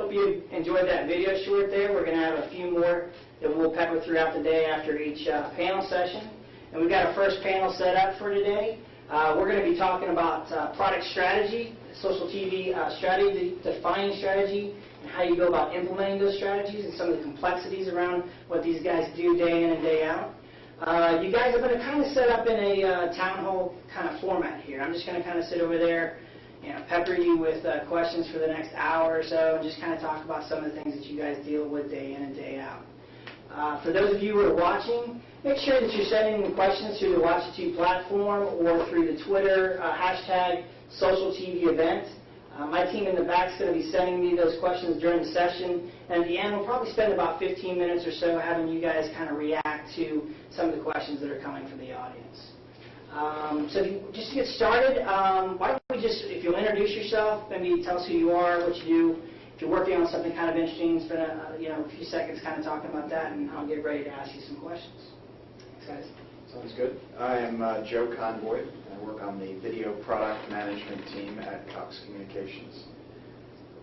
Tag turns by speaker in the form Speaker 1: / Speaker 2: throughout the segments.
Speaker 1: hope you enjoyed that video short there. We're going to have a few more that we'll pepper throughout the day after each panel session. And we've got our first panel set up for today. We're going to be talking about product strategy, social TV strategy, defining strategy, and how you go about implementing those strategies and some of the complexities around what these guys do day in and day out. You guys are going to kind of set up in a town hall kind of format here. I'm just going to kind of sit over there, pepper you with questions for the next hour or so, and just kind of talk about some of the things that you guys deal with day in and day out. For those of you who are watching, make sure that you're sending the questions through the Watch-It platform or through the Twitter hashtag #SocialTVEvent. My team in the back is going to be sending me those questions during the session, and at the end we'll probably spend about 15 minutes or so having you guys kind of react to some of the questions that are coming from the audience. So just to get started, why don't we just, if you'll introduce yourself, maybe tell us who you are, what you do. If you're working on something kind of interesting, spend a few seconds kind of talking about that, and I'll get ready to ask you some questions. Thanks, guys.
Speaker 2: Sounds good. I am Joe Conboy. I work on the video product management team at Cox Communications.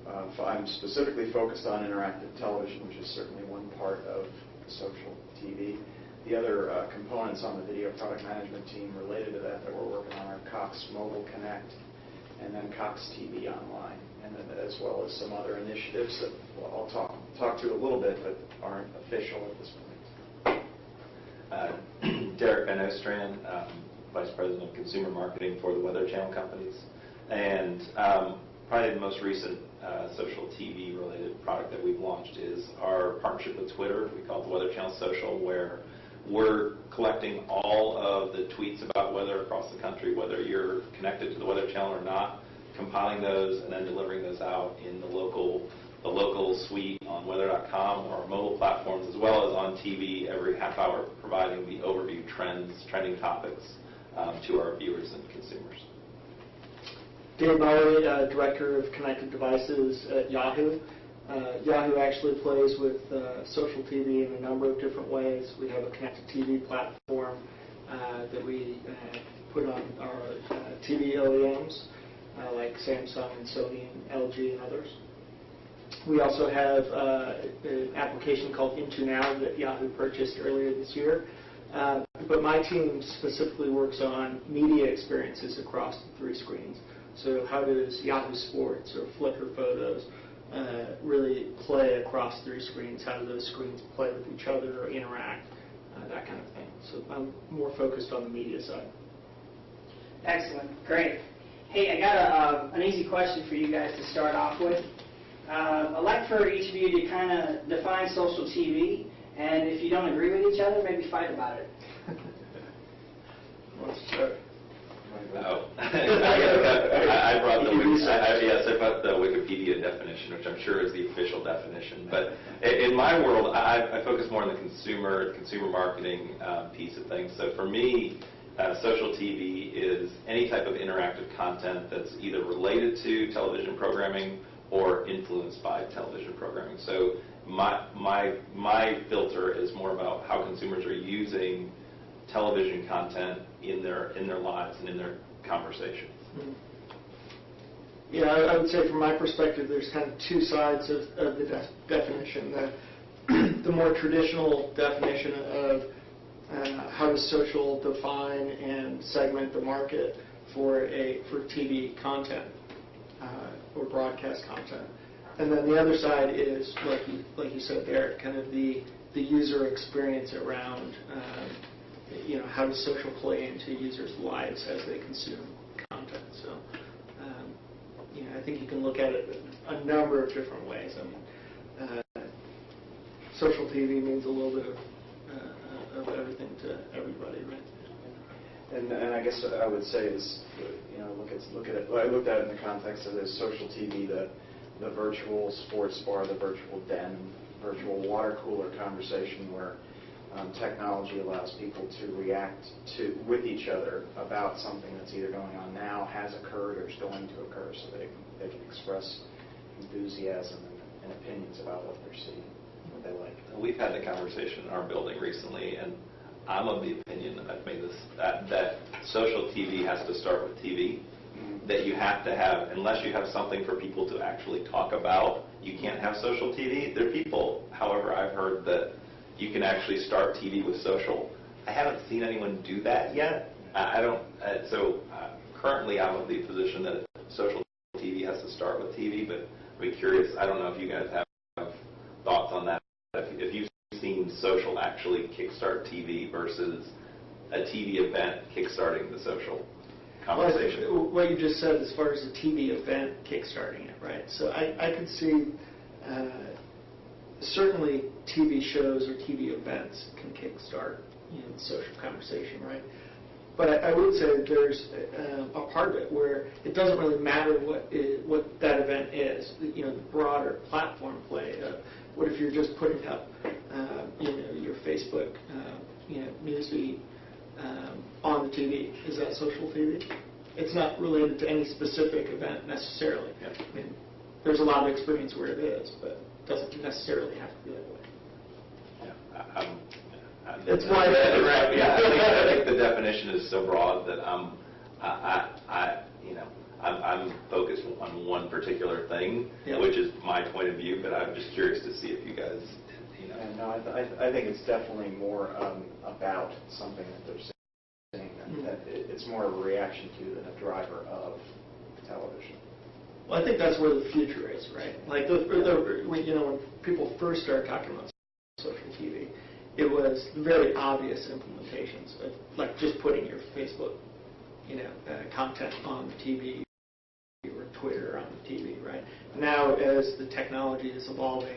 Speaker 2: I'm specifically focused on interactive television, which is certainly one part of social TV. The other components on the video product management team related to that we're working on are Cox Mobile Connect and then Cox TV Online, and then as well as some other initiatives that I'll talk to a little bit but aren't official at this point.
Speaker 3: Derek and Nostran, Vice President of Consumer Marketing for the Weather Channel companies. And probably the most recent social TV related product that we've launched is our partnership with Twitter. We call it the Weather Channel Social, where we're collecting all of the tweets about weather across the country, whether you're connected to the Weather Channel or not, compiling those and then delivering those out in the local suite on weather.com or our mobile platforms, as well as on TV every half hour, providing the overview trends, trending topics to our viewers and consumers.
Speaker 4: Dave Mowrey, Director of Connected Devices at Yahoo. Yahoo actually plays with social TV in a number of different ways. We have a connected TV platform that we put on our TV OEMs like Samsung and Sony and LG and others. We also have an application called Into Now that Yahoo purchased earlier this year. But my team specifically works on media experiences across the three screens. So how does Yahoo Sports or Flickr Photos really play across three screens? How do those screens play with each other or interact, that kind of thing. So I'm more focused on the media side.
Speaker 1: Excellent. Great. Hey, I got an easy question for you guys to start off with. I'd like for each of you to kind of define social TV, and if you don't agree with each other, maybe fight about it.
Speaker 4: Let's start.
Speaker 3: Oh. I brought the Wikipedia definition, which I'm sure is the official definition. But in my world, I focus more on the consumer marketing piece of things. So for me, social TV is any type of interactive content that's either related to television programming or influenced by television programming. So my filter is more about how consumers are using television content in their lives and in their conversations.
Speaker 4: Yeah, I would say from my perspective, there's kind of two sides of the definition. The more traditional definition of how does social define and segment the market for TV content or broadcast content. And then the other side is, like you said, Derek, kind of the user experience around how does social play into users' lives as they consume content. So, I think you can look at it a number of different ways. I mean, social TV means a little bit of everything to everybody, right?
Speaker 2: And I guess what I would say is, look at it. Well, I looked at it in the context of this social TV, the virtual sports bar, the virtual den, virtual water cooler conversation where technology allows people to react with each other about something that's either going on now, has occurred, or is going to occur, so they can express enthusiasm and opinions about what they're seeing, what they like.
Speaker 3: We've had the conversation in our building recently, and I'm of the opinion that I've made this that social TV has to start with TV, that you have to have, unless you have something for people to actually talk about, you can't have social TV. There are people, however, I've heard that you can actually start TV with social. I haven't seen anyone do that yet. I don't. Currently, I'm of the position that social TV has to start with TV, but I'd be curious. I don't know if you guys have thoughts on that. If you've seen social actually kickstart TV versus a TV event kickstarting the social conversation.
Speaker 4: Well, what you just said as far as the TV event kickstarting it, right? So I could see certainly TV shows or TV events can kickstart the social conversation, right? But I would say there's a part of it where it doesn't really matter what that event is. The broader platform play. What if you're just putting up, your Facebook, newsfeed on the TV? Is that social TV? It's not related to any specific event necessarily.
Speaker 3: Yeah.
Speaker 4: I mean, there's a lot of experience where it is, but it doesn't necessarily have to be that way. It's why.
Speaker 3: Right. Yeah. I think the definition is so broad that I'm focused on one particular thing, which is my point of view. But I'm just curious to see if you guys,
Speaker 2: Yeah, no, I think it's definitely more about something that they're saying. That it's more of a reaction to than a driver of television.
Speaker 4: Well, I think that's where the future is, right? Like when people first started talking about social TV, it was very obvious implementations of like just putting your Facebook, content on the TV or Twitter on the TV, right? Now, as the technology is evolving,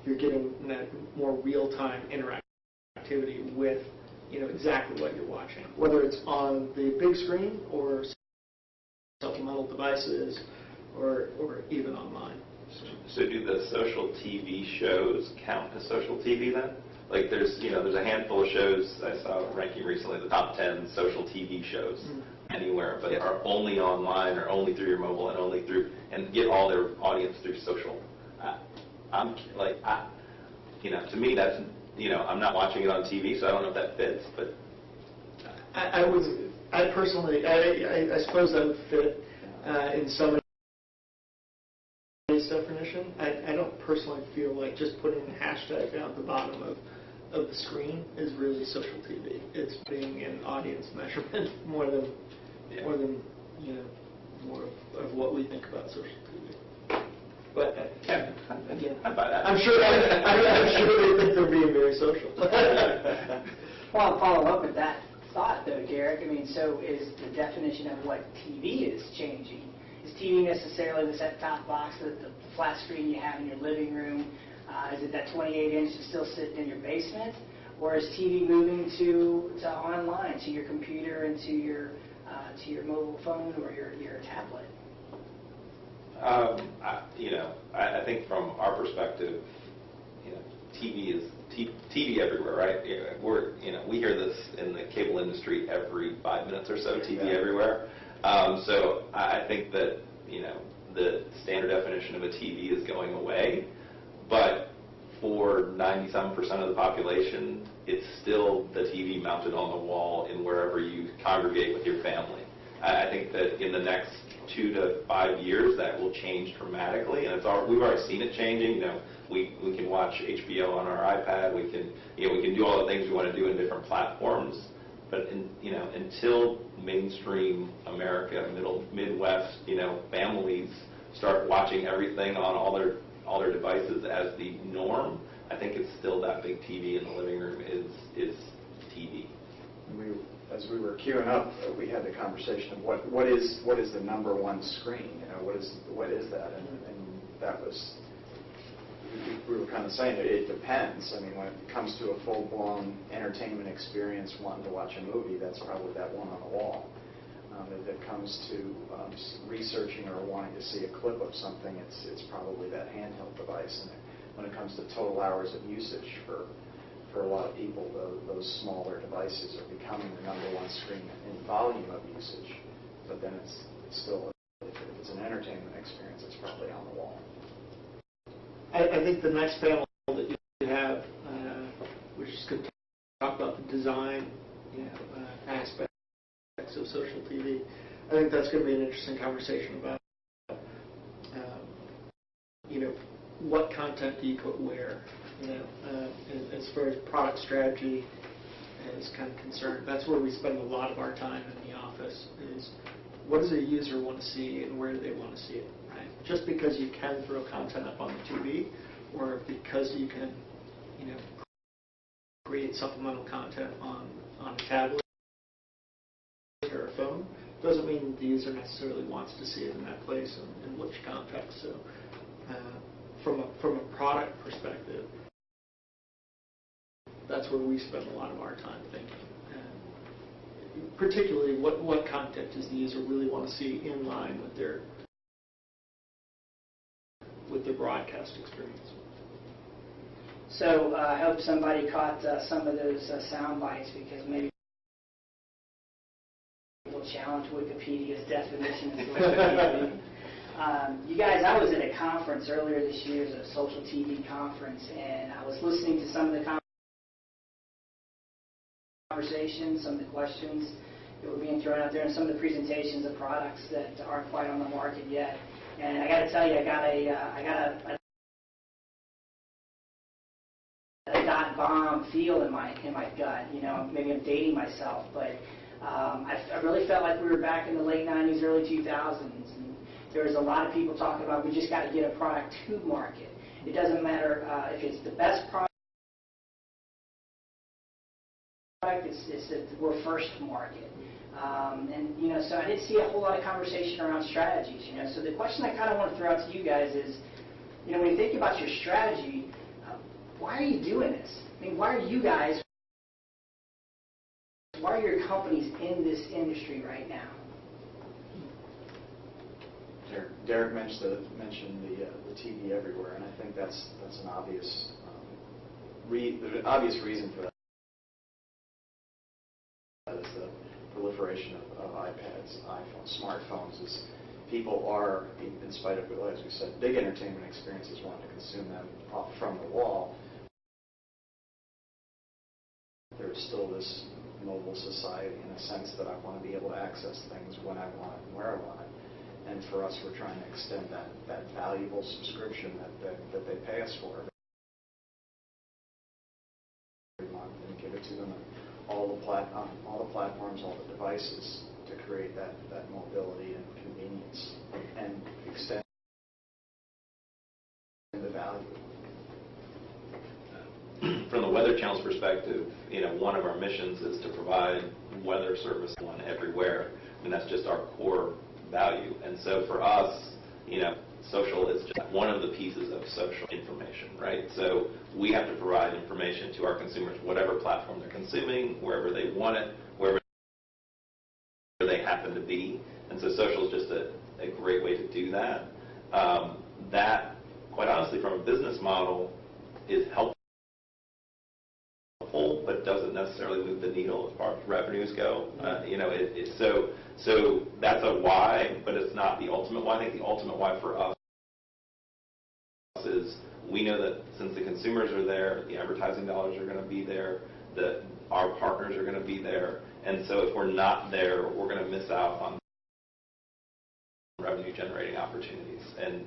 Speaker 4: you're getting that more real-time interactivity with, exactly what you're watching, whether it's on the big screen or supplemental devices or even online.
Speaker 3: So do the social TV shows count as social TV then? Like there's a handful of shows I saw ranking recently, the top 10 social TV shows anywhere, but are only online or only through your mobile and get all their audience through social. To me that's, I'm not watching it on TV, so I don't know if that fits, but.
Speaker 4: I personally, I suppose that would fit in some definition. I don't personally feel like just putting a hashtag down at the bottom of the screen is really social TV. It's being an audience measurement more than more of what we think about social TV. But again, I'm sure they think they're being very social.
Speaker 1: Well, I'll follow up with that thought, though, Derek. I mean, so is the definition of what TV is changing? Is TV necessarily the set-top box, the flat screen you have in your living room? Is it that 28-inch that's still sitting in your basement? Or is TV moving to online, to your computer and to your mobile phone or your tablet?
Speaker 3: I think from our perspective, TV is TV everywhere, right? We hear this in the cable industry every 5 minutes or so. TV everywhere. So I think that the standard definition of a TV is going away, but for 97% of the population, it's still the TV mounted on the wall in wherever you congregate with your family. I think that in the next 2 to 5 years, that will change dramatically, and we've already seen it changing. We can watch HBO on our iPad. We can do all the things we want to do in different platforms. But until mainstream America, Midwest, families start watching everything on all their devices as the norm, I think it's still that big TV in the living room is TV.
Speaker 2: As we were queuing up, we had the conversation of what is the number one screen? What is that? And that was, we were kind of saying it depends. I mean, when it comes to a full-blown entertainment experience, wanting to watch a movie, that's probably that one on the wall. If it comes to researching or wanting to see a clip of something, it's probably that handheld device. And when it comes to total hours of usage for a lot of people, those smaller devices are becoming the number one screen in volume of usage. But then it's still, if it's an entertainment experience, it's probably on the wall.
Speaker 4: I think the next panel that you have, which is going to talk about the design aspects of social TV, I think that's going to be an interesting conversation about, what content do you put where, as far as product strategy is kind of concerned. That's where we spend a lot of our time in the office, is what does a user want to see and where do they want to see it, right? Just because you can throw content up on the TV, or because you can, create supplemental content on a tablet or a phone, doesn't mean the user necessarily wants to see it in that place and in which context. So from a product perspective, that's where we spend a lot of our time thinking. And particularly, what content does the user really want to see in line with their broadcast experience?
Speaker 1: So I hope somebody caught some of those sound bites, because maybe we'll challenge Wikipedia's definition of social TV. You guys, I was at a conference earlier this year, it was a social TV conference, and I was listening to some of the conversations, some of the questions that were being thrown out there, and some of the presentations of products that aren't quite on the market yet. And I got to tell you, I got a dot bomb feel in my gut. Maybe I'm dating myself, but I really felt like we were back in the late 90s, early 2000s. And there was a lot of people talking about we just got to get a product to market. It doesn't matter if it's the best product. It's that we're first to market. So I didn't see a whole lot of conversation around strategies. So the question I kind of want to throw out to you guys is, when you think about your strategy, why are you doing this? I mean, why are you guys, why are your companies in this industry right now?
Speaker 2: Derek mentioned the TV everywhere, and I think that's an obvious reason for that. That is the proliferation of iPads, iPhones, smartphones. Is people are, in spite of, as we said, big entertainment experiences, want to consume them off from the wall. There's still this mobile society in a sense that I want to be able to access things when I want it and where I want it. And for us, we're trying to extend that valuable subscription that they pay us for every month, and give it to them on all the platforms, all the devices, to create that mobility and convenience and extend the value.
Speaker 3: From the Weather Channel's perspective, one of our missions is to provide weather service everywhere, and that's just our core value. And so for us, social is just one of the pieces of social information, right? So we have to provide information to our consumers, whatever platform they're consuming, wherever they want it, wherever they happen to be. And so social is just a great way to do that. That, quite honestly, from a business model, is helpful, but doesn't necessarily move the needle as far as revenues go. So that's a why, but it's not the ultimate why. I think the ultimate why for us is we know that since the consumers are there, the advertising dollars are going to be there, that our partners are going to be there, and so if we're not there, we're going to miss out on revenue generating opportunities. And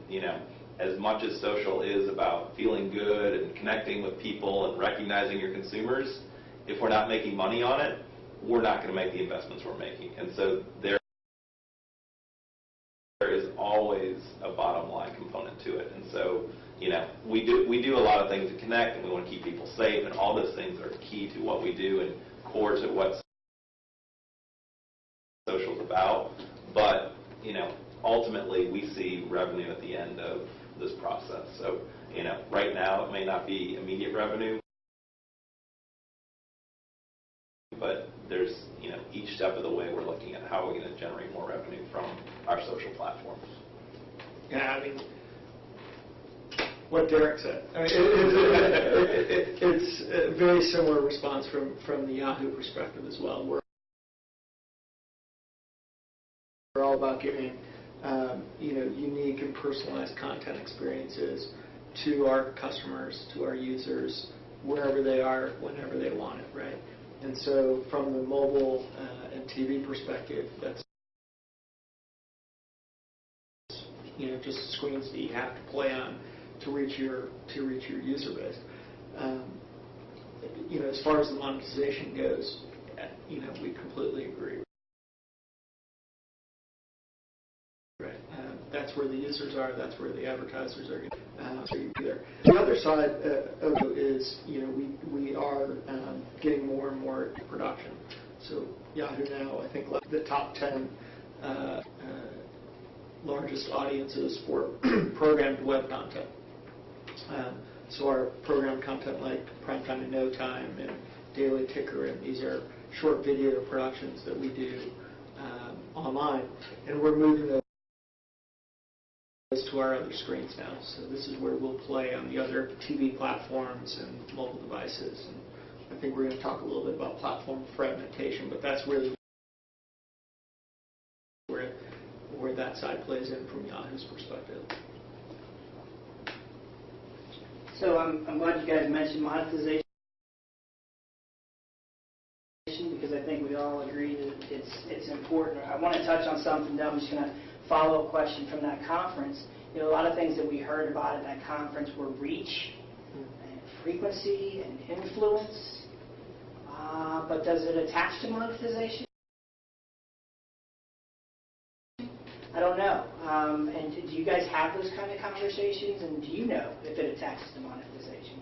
Speaker 3: as much as social is about feeling good and connecting with people and recognizing your consumers, if we're not making money on it, we're not going to make the investments we're making. And so there is always a bottom line component to it. And so, we do a lot of things to connect, and we want to keep people safe, and all those things are key to what we do and core to what social is about. But, ultimately, we see revenue at the end of this process. So, right now it may not be immediate revenue, but there's, each step of the way we're looking at how we're going to generate more revenue from our social platforms.
Speaker 4: Yeah, I mean, what Derek said. I mean, it's a very similar response from the Yahoo perspective as well. We're all about giving unique and personalized content experiences to our customers, to our users, wherever they are, whenever they want it, right? And so from the mobile and TV perspective, that's just screens that you have to play on to reach your user base. As far as the monetization goes, we completely agree. Right. That's where the users are. That's where the advertisers are. So you there. The other side of it is, we are getting more and more production. So Yahoo now, I think, the top 10 largest audiences for programmed web content. So our programmed content like Primetime in No Time and Daily Ticker, and these are short video productions that we do online, and we're moving those to our other screens now. So this is where we'll play on the other TV platforms and mobile devices. And I think we're going to talk a little bit about platform fragmentation, but that's really where that side plays in from Yahoo's perspective.
Speaker 1: So I'm glad you guys mentioned monetization, because I think we all agree that it's important. I want to touch on something that I'm just going to follow-up question from that conference. A lot of things that we heard about at that conference were reach and frequency and influence, but does it attach to monetization? I don't know. And do you guys have those kind of conversations, and do you know if it attaches to monetization?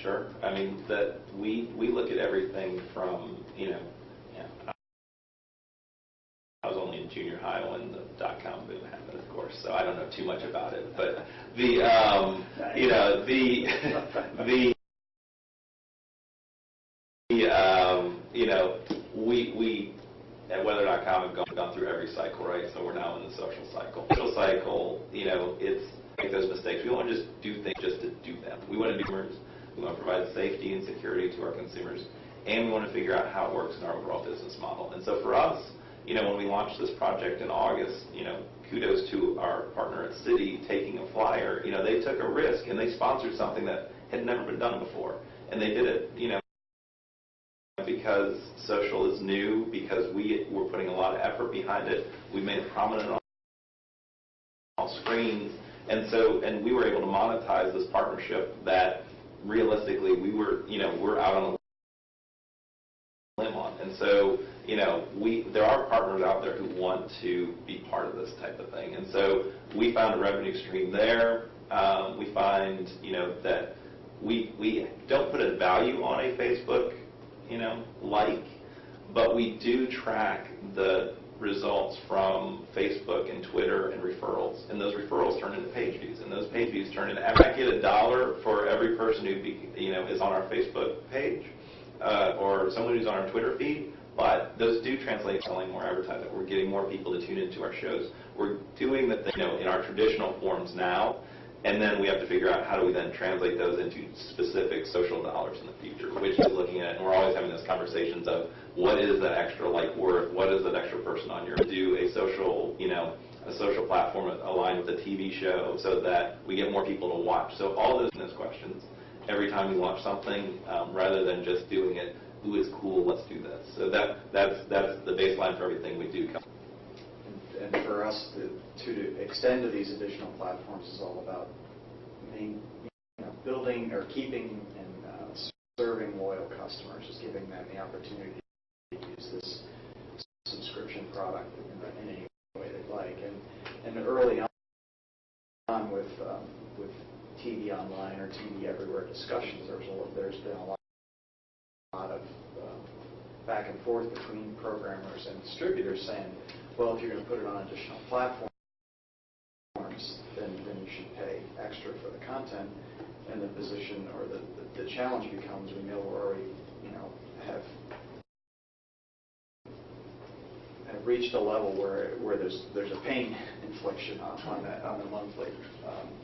Speaker 3: Sure. I mean, that we look at everything from, I was only in junior high when the dot-com boom happened, of course, so I don't know too much about it. But we at weather.com have gone through every cycle, right? So we're now in the social cycle. Social cycle, it's make those mistakes. We don't want to just do things just to do them. We want to be consumers. We want to provide safety and security to our consumers, and we want to figure out how it works in our overall business model. And so for us, when we launched this project in August, kudos to our partner at Citi taking a flyer. They took a risk and they sponsored something that had never been done before, and they did it, because social is new, because we were putting a lot of effort behind it. We made it prominent on all screens, and we were able to monetize this partnership that realistically we're out on the limb on. And so, there are partners out there who want to be part of this type of thing. And so we found a revenue stream there. We find, that we don't put a value on a Facebook, but we do track the results from Facebook and Twitter and referrals, and those referrals turn into page views, and those page views turn into, I get $1 for every person who is on our Facebook page, or someone who's on our Twitter feed, but those do translate to selling more advertising. We're getting more people to tune into our shows. We're doing the thing, in our traditional forms now, and then we have to figure out how do we then translate those into specific social dollars in the future, which is looking at, and we're always having those conversations of what is that extra worth, what is that extra person on your, do a social, a social platform aligned with a TV show so that we get more people to watch. So all those questions every time we launch something, rather than just doing it, ooh, it's cool, let's do this. So that's the baseline for everything we do.
Speaker 2: And for us to extend to these additional platforms is all about building or keeping and serving loyal customers, just giving them the opportunity to use this subscription product in any way they'd like. And early on with TV online or TV everywhere discussions, there's been a lot of back and forth between programmers and distributors saying, well, if you're going to put it on additional platforms, then you should pay extra for the content. And the position or the challenge becomes, we know we're already, have reached a level where there's a pain infliction on the monthly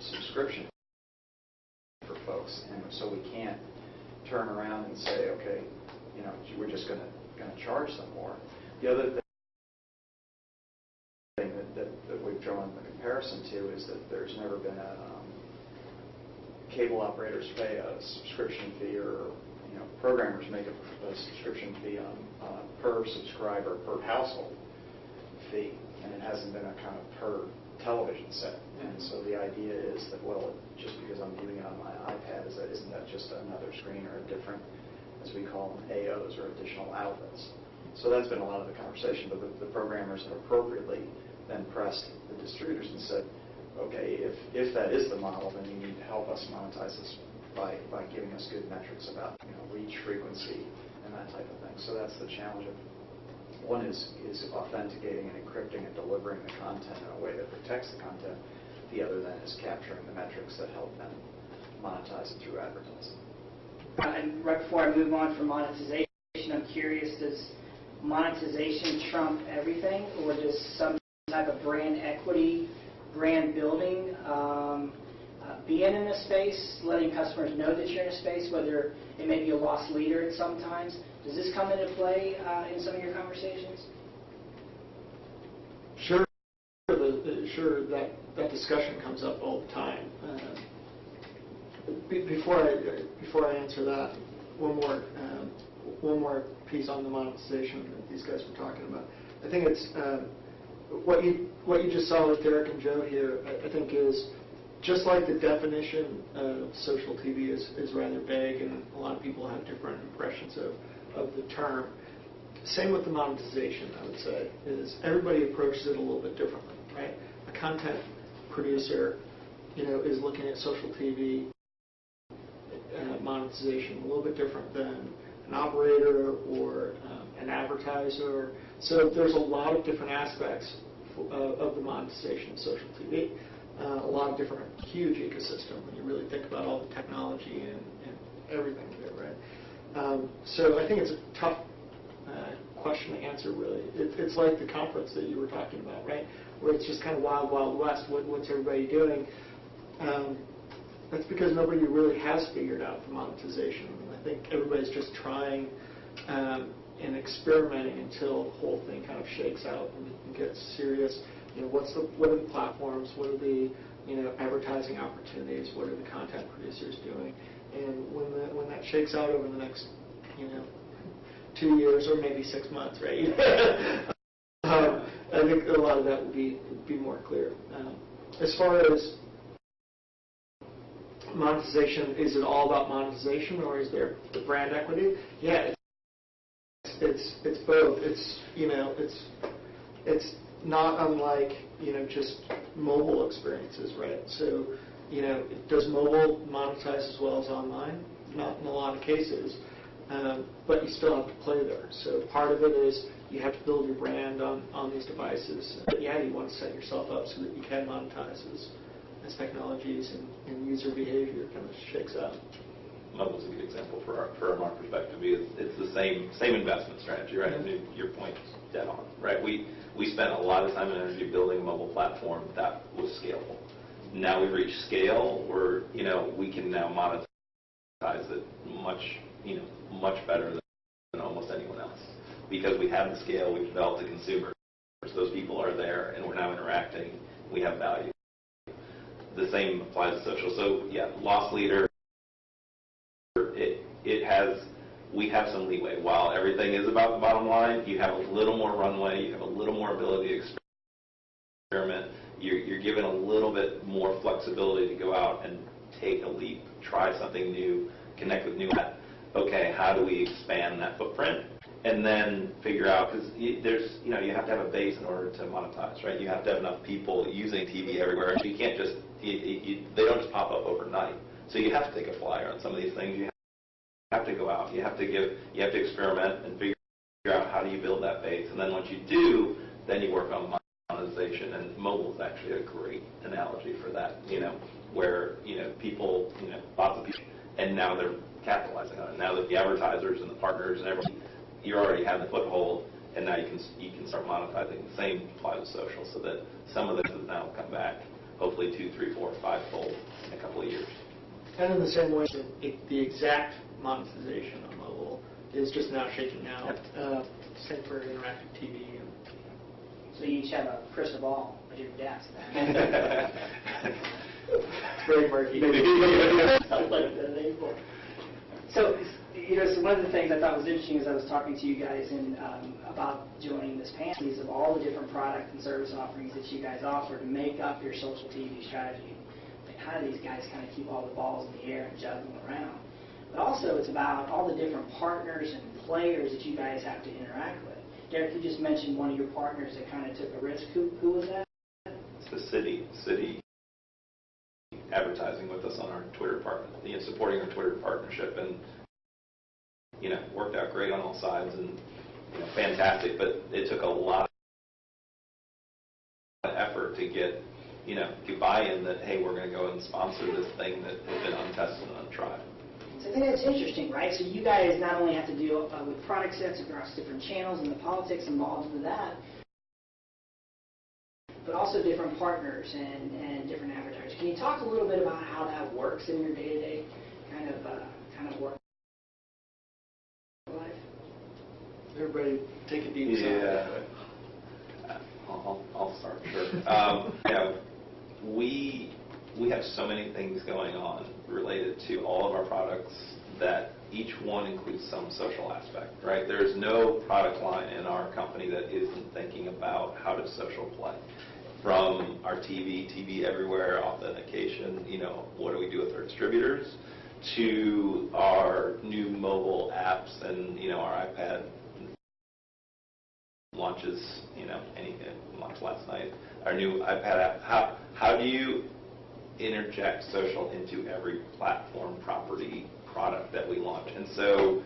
Speaker 2: subscription for folks, and so we can't turn around and say, okay, we're just going to charge them more. The other thing that we've drawn the comparison to is that there's never been a cable operators pay a subscription fee, or programmers make a subscription fee on a per subscriber, per household fee and it hasn't been a kind of per television set. And so the idea is that, well, just because I'm viewing it on my iPad, isn't that just another screen or a different, as we call them, AOs or additional outlets? So that's been a lot of the conversation, but the programmers have appropriately then pressed the distributors and said, okay, if that is the model, then you need to help us monetize this by giving us good metrics about reach, frequency, and that type of thing. So that's the challenge of one is authenticating and encrypting and delivering the content in a way that protects the content. The other then is capturing the metrics that help them monetize it through advertising.
Speaker 1: And right before I move on from monetization, I'm curious, does monetization trump everything, or does some type of brand equity, brand building, being in this space, letting customers know that you're in a space, whether it may be a loss leader at some times? Does this come into play in some of your conversations?
Speaker 4: Sure. Sure, that discussion comes up all the time. Before I answer that, one more piece on the monetization that these guys were talking about. I think it's what you just saw with Derek and Joe here. I think is just like the definition of social TV is rather vague, and a lot of people have different impressions of the term. Same with the monetization, I would say, is everybody approaches it a little bit differently, right? A content producer, is looking at social TV monetization a little bit different than an operator or an advertiser. So there's a lot of different aspects of the monetization of social TV. A lot of different, huge ecosystem when you really think about all the technology and everything there, right? So I think it's a tough question to answer, really. It's like the conference that you were talking about, right? Where it's just kind of wild, wild west. What's everybody doing? That's because nobody really has figured out the monetization. I think everybody's just trying and experimenting until the whole thing kind of shakes out and gets serious. What are the platforms? What are the advertising opportunities? What are the content producers doing? And when that shakes out over the next 2 years or maybe 6 months, right? I think a lot of that will be more clear. As far as monetization, is it all about monetization, or is there the brand equity? Yeah, it's both. It's not unlike just mobile experiences, right? So does mobile monetize as well as online? Not in a lot of cases, but you still have to play there. So part of it is you have to build your brand on these devices. But yeah, you want to set yourself up so that you can monetize as technologies and user behavior kind of shakes out.
Speaker 3: Mobile's a good example from our perspective. It's the same investment strategy, right?
Speaker 4: Mm-hmm.
Speaker 3: I mean, your point's dead on, right? We spent a lot of time and energy building a mobile platform that was scalable. Now we've reached scale where we can now monetize it much better than almost anyone else, because we have the scale, we've developed the consumers, those people are there, and we're now interacting. We have value. The same applies to social. So yeah, loss leader. We have some leeway. While everything is about the bottom line, you have a little more runway, you have a little more ability to experiment. You're given a little bit more flexibility to go out and take a leap, try something new, connect with new. Okay, how do we expand that footprint? And then figure out, because there's, you have to have a base in order to monetize, right? You have to have enough people using TV everywhere. You can't just, they don't just pop up overnight. So you have to take a flyer on some of these things. You have to go out. You have to experiment and figure out how do you build that base. And then once you do, then you work on monetization. And mobile is actually a great analogy for that, where, people, lots of people, and now they're capitalizing on it. Now that the advertisers and the partners and everything, you already have the foothold, and now you can start monetizing. The same applies to social, so that some of this has now come back, hopefully 2, 3, 4, 5-fold in a couple of years.
Speaker 4: And in the same way, the exact monetization on mobile is just now shaking out.
Speaker 3: Yep.
Speaker 4: Same for interactive TV.
Speaker 1: So you each have a crystal ball at your desk.
Speaker 4: It's very murky.
Speaker 1: So, so one of the things I thought was interesting as I was talking to you guys about joining this panel is of all the different product and service offerings that you guys offer to make up your social TV strategy. Like how do these guys kind of keep all the balls in the air and juggle them around? But also it's about all the different partners and players that you guys have to interact with. Derek, you just mentioned one of your partners that kind of took a risk. Who was that?
Speaker 3: It's the city advertising with us on our Twitter partner, supporting our Twitter partnership, and worked out great on all sides and fantastic. But it took a lot of effort to get buy-in that hey, we're going to go and sponsor this thing that has been untested and untried.
Speaker 1: So I think that's interesting, right? So you guys not only have to deal with product sets across different channels and the politics involved with that, but also different partners and different advertisers. Can you talk a little bit about how that works in your day-to-day kind of work life?
Speaker 4: Everybody take a deep sigh.
Speaker 3: Yeah. I'll start, sure. We have so many things going on related to all of our products that each one includes some social aspect, right? There's no product line in our company that isn't thinking about how does social play. From our TV everywhere, authentication, what do we do with our distributors, to our new mobile apps and, our iPad launches, anything launched last night, our new iPad app. How do you interject social into every platform, property, product that we launch? And so,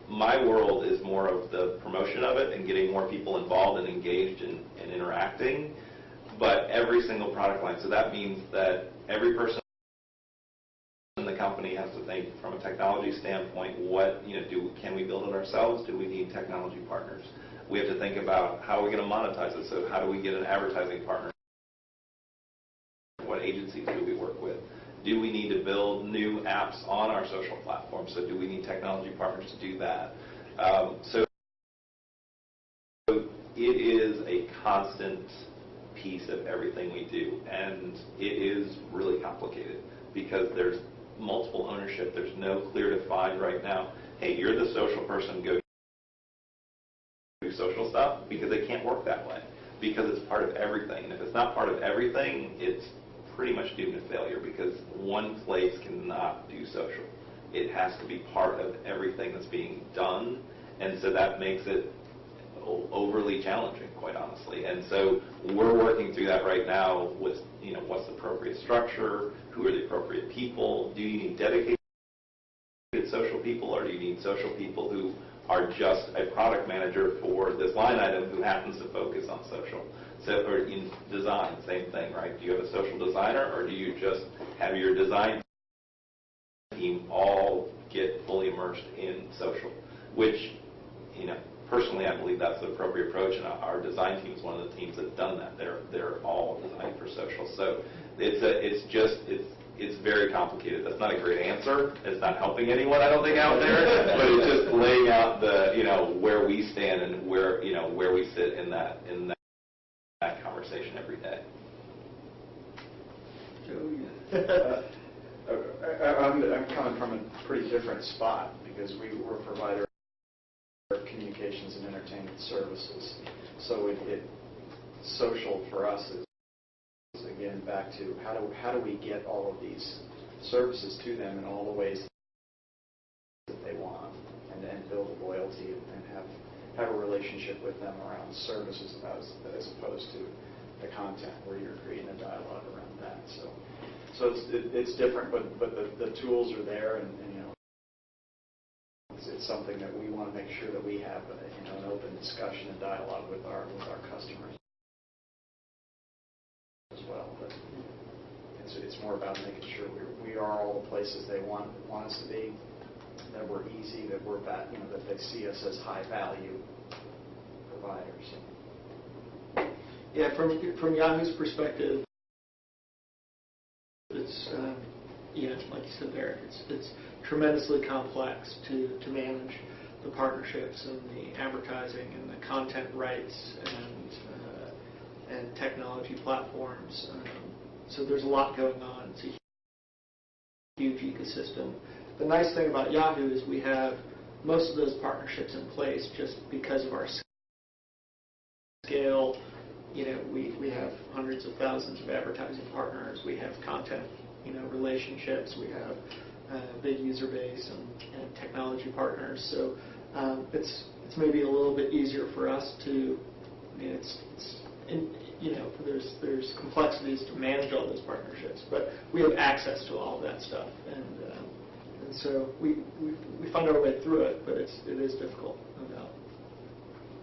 Speaker 3: my world is more of the promotion of it and getting more people involved and engaged and interacting, but every single product line. So that means that every person in the company has to think from a technology standpoint, can we build it ourselves? Do we need technology partners? We have to think about how are we going to monetize it? So how do we get an advertising partner? What agencies do we work with? Do we need to build new apps on our social platform? So do we need technology partners to do that? So it is a constant piece of everything we do, and it is really complicated because there's multiple ownership. There's no clear defined right now, hey, you're the social person, go do social stuff, because it can't work that way, because it's part of everything. And if it's not part of everything, it's pretty much doomed to failure, because one place cannot do social. It has to be part of everything that's being done, and so that makes it overly challenging, quite honestly. And so we're working through that right now with, what's the appropriate structure, who are the appropriate people, do you need dedicated social people, or do you need social people who are just a product manager for this line item who happens to focus on social? So, or in design, same thing, right? Do you have a social designer, or do you just have your design team all get fully immersed in social? Which, personally, I believe that's the appropriate approach, and our design team is one of the teams that's done that. They're all designed for social. So it's very complicated. That's not a great answer. It's not helping anyone, I don't think, out there. But it's just laying out the where we stand and where we sit in that conversation every day.
Speaker 2: I'm coming from a pretty different spot, because we're a provider of communications and entertainment services. So social for us is, again, back to how do we get all of these services to them in all the ways that they want, and build a loyalty and have a relationship with them around services as opposed to the content, where you're creating a dialogue around that. So it's different, but the tools are there, and it's something that we want to make sure that we have an open discussion and dialogue with our customers as well. But it's more about making sure we are all the places they want us to be, that we're easy, that we're that they see us as high value providers.
Speaker 4: Yeah, from Yahoo's perspective, it's like you said, Derek, it's tremendously complex to manage the partnerships and the advertising and the content rights and technology platforms. So there's a lot going on. It's a huge ecosystem. The nice thing about Yahoo is we have most of those partnerships in place just because of our scale. We have hundreds of thousands of advertising partners. We have content, relationships. We have a big user base and technology partners. So it's maybe a little bit easier for us to. There's complexities to manage all those partnerships, but we have access to all of that stuff, and so we find our way through it. But it is difficult, no doubt.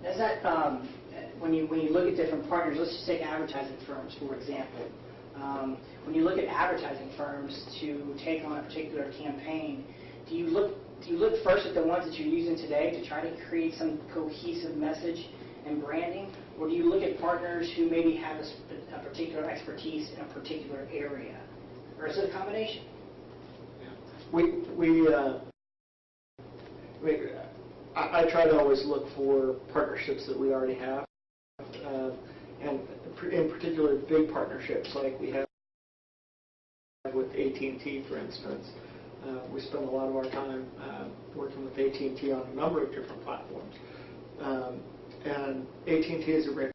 Speaker 1: Is that when you look at different partners? Let's just take advertising firms for example. When you look at advertising firms to take on a particular campaign, do you look first at the ones that you're using today to try to create some cohesive message and branding, or do you look at partners who maybe have a particular expertise in a particular area, or is it a combination?
Speaker 4: I try to always look for partnerships that we already have, and in particular big partnerships like we have with AT&T, for instance. We spend a lot of our time working with AT&T on a number of different platforms. And AT&T is a great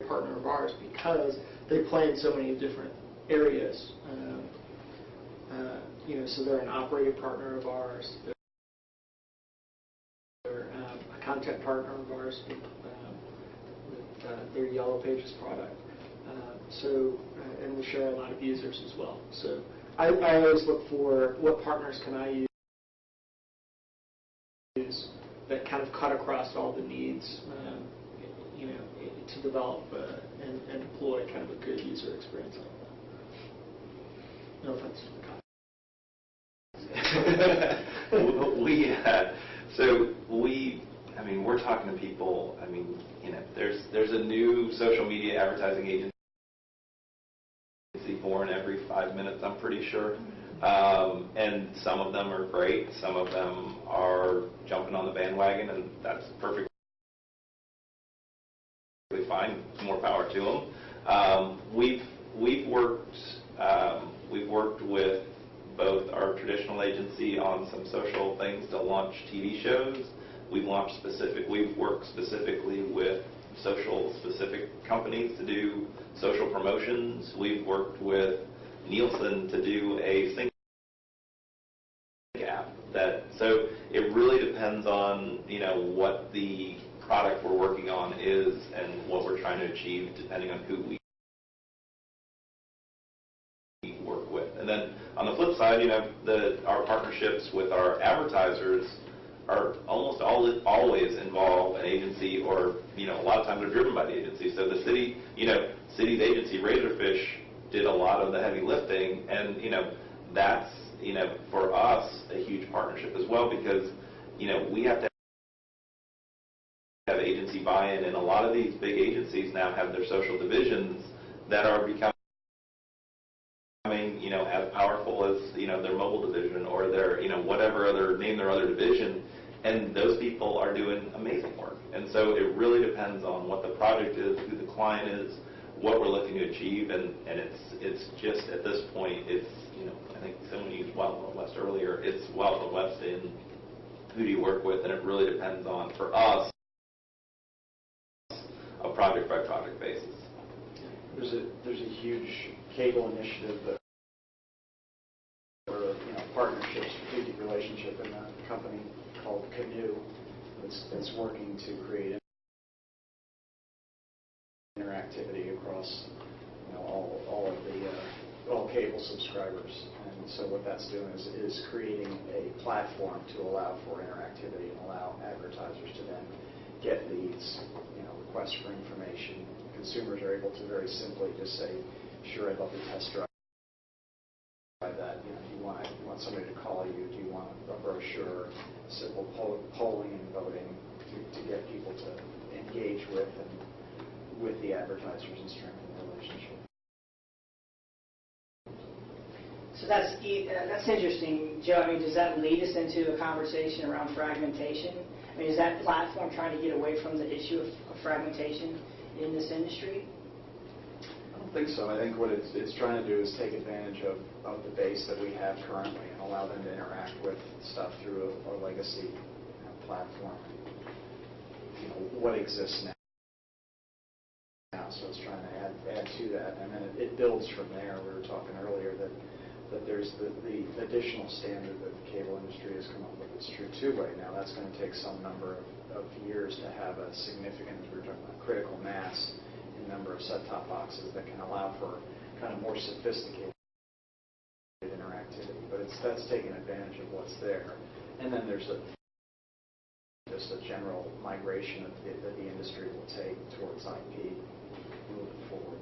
Speaker 4: partner of ours because they play in so many different areas. So they're an operating partner of ours. They're a content partner of ours with their Yellow Pages product. And we share a lot of users as well. So I always look for what partners can I use that kind of cut across all the needs, to develop and deploy kind of a good user experience like that. No offense to the comments.
Speaker 3: We're talking to people. There's a new social media advertising agency born every 5 minutes, I'm pretty sure. And some of them are great. Some of them are jumping on the bandwagon, and that's perfectly fine. More power to them. We've worked with both our traditional agency on some social things to launch TV shows. We've worked specifically with social-specific companies to do social promotions. We've worked with Nielsen to do a single app. So it really depends on what the product we're working on is and what we're trying to achieve, depending on who we work with. And then on the flip side, our partnerships with our advertisers are almost always involve an agency, or a lot of times they're driven by the agency. So the city's agency, Razorfish, did a lot of the heavy lifting, and that's for us a huge partnership as well, because we have to have agency buy-in, and a lot of these big agencies now have their social divisions that are becoming as powerful as their mobile division or their whatever other division, and those people are doing amazing work. And so it really depends on what the project is, who the client is, what we're looking to achieve, and it's just at this point I think someone used Wild Wild West earlier. It's Wild Wild West in who do you work with, and it really depends on, for us, a project by project basis.
Speaker 2: There's a huge cable initiative that partnership, strategic relationship in a company called Canoe that's working to create interactivity across all cable subscribers. And so what that's doing is creating a platform to allow for interactivity and allow advertisers to then get leads, requests for information. Consumers are able to very simply just say, sure, I'd love to test drive that. Do you want somebody to call you? Do you want a brochure? Simple polling and voting to get people to engage with the advertisers and strengthen the relationship.
Speaker 1: So that's interesting, Joe. Does that lead us into a conversation around fragmentation? Is that platform trying to get away from the issue of fragmentation in this industry?
Speaker 2: don't think so. I think what it's trying to do is take advantage of the base that we have currently and allow them to interact with stuff through a legacy platform. What exists now. So it's trying to add to that, and then it builds from there. We were talking earlier that there's the additional standard that the cable industry has come up with. It's true two-way. Now that's going to take some number of years to have a significant, as we were talking about, critical mass in number of set-top boxes that can allow for kind of more sophisticated interactivity. But that's taking advantage of what's there. And then there's just a general migration that the industry will take towards IP moving forward.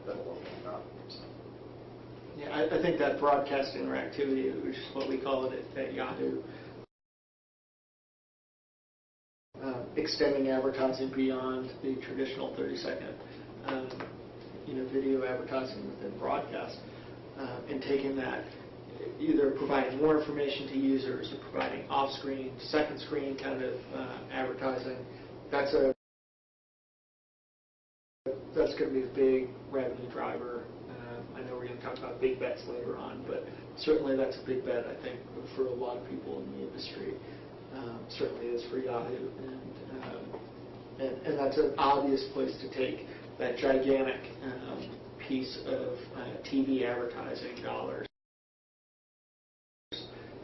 Speaker 2: That'll open it up. So.
Speaker 4: Yeah, I think that broadcast interactivity, which is what we call it at Yahoo, extending advertising beyond the traditional 30-second, video advertising within broadcast, and taking that, either providing more information to users or providing off-screen, second screen kind of advertising. That's going to be a big revenue driver. I know we're going to talk about big bets later on, but certainly that's a big bet, I think, for a lot of people in the industry. Certainly is for Yahoo, and that's an obvious place to take that gigantic piece of TV advertising dollars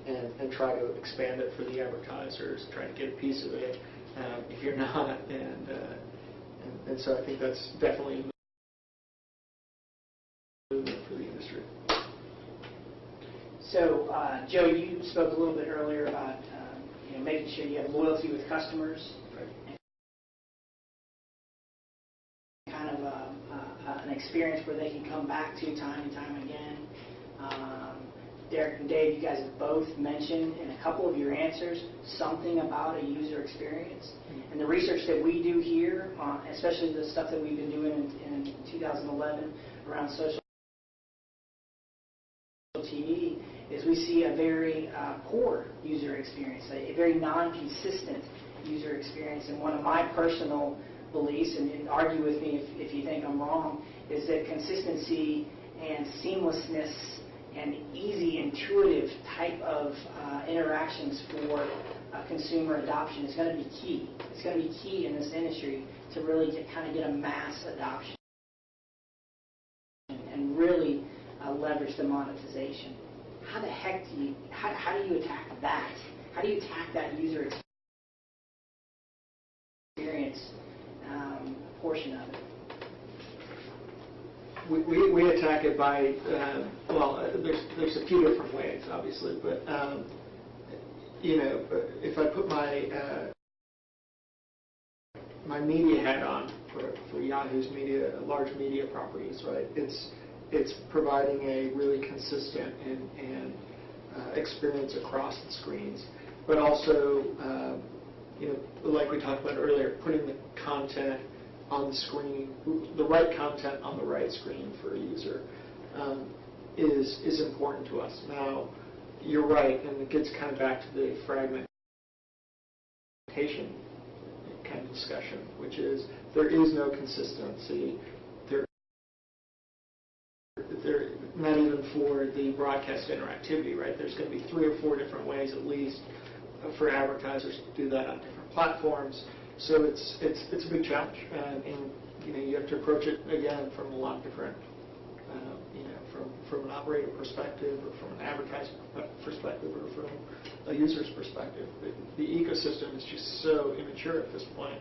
Speaker 4: and try to expand it for the advertisers, try to get a piece of it if you're not, and so I think that's definitely a movement for the industry.
Speaker 1: So, Joe, you spoke a little bit earlier about making sure you have loyalty with customers,
Speaker 4: Right.
Speaker 1: and kind of an experience where they can come back to time and time again. Derek and Dave, you guys have both mentioned in a couple of your answers something about a user experience. Mm-hmm. And the research that we do here, especially the stuff that we've been doing in 2011 around social TV, is we see a very poor user experience, a very non-consistent user experience. And one of my personal beliefs, and argue with me if you think I'm wrong, is that consistency and seamlessness and easy, intuitive type of interactions for consumer adoption is going to be key. It's going to be key in this industry to really get a mass adoption and really leverage the monetization. How the heck do you attack that? How do you attack that user experience portion of it?
Speaker 4: We attack it by, there's a few different ways, obviously, but, if I put my media hat on for Yahoo's media, large media properties, right, it's providing a really consistent and experience across the screens, but also, like we talked about earlier, putting the content on the screen, the right content on the right screen for a user is important to us. Now, you're right, and it gets kind of back to the fragmentation kind of discussion, which is there is no consistency. Not even for the broadcast interactivity, right? There's going to be 3 or 4 different ways at least for advertisers to do that on different platforms. So it's a big challenge, and you have to approach it again from a lot of different, from an operator perspective, or from an advertiser perspective, or from a user's perspective. The ecosystem is just so immature at this point.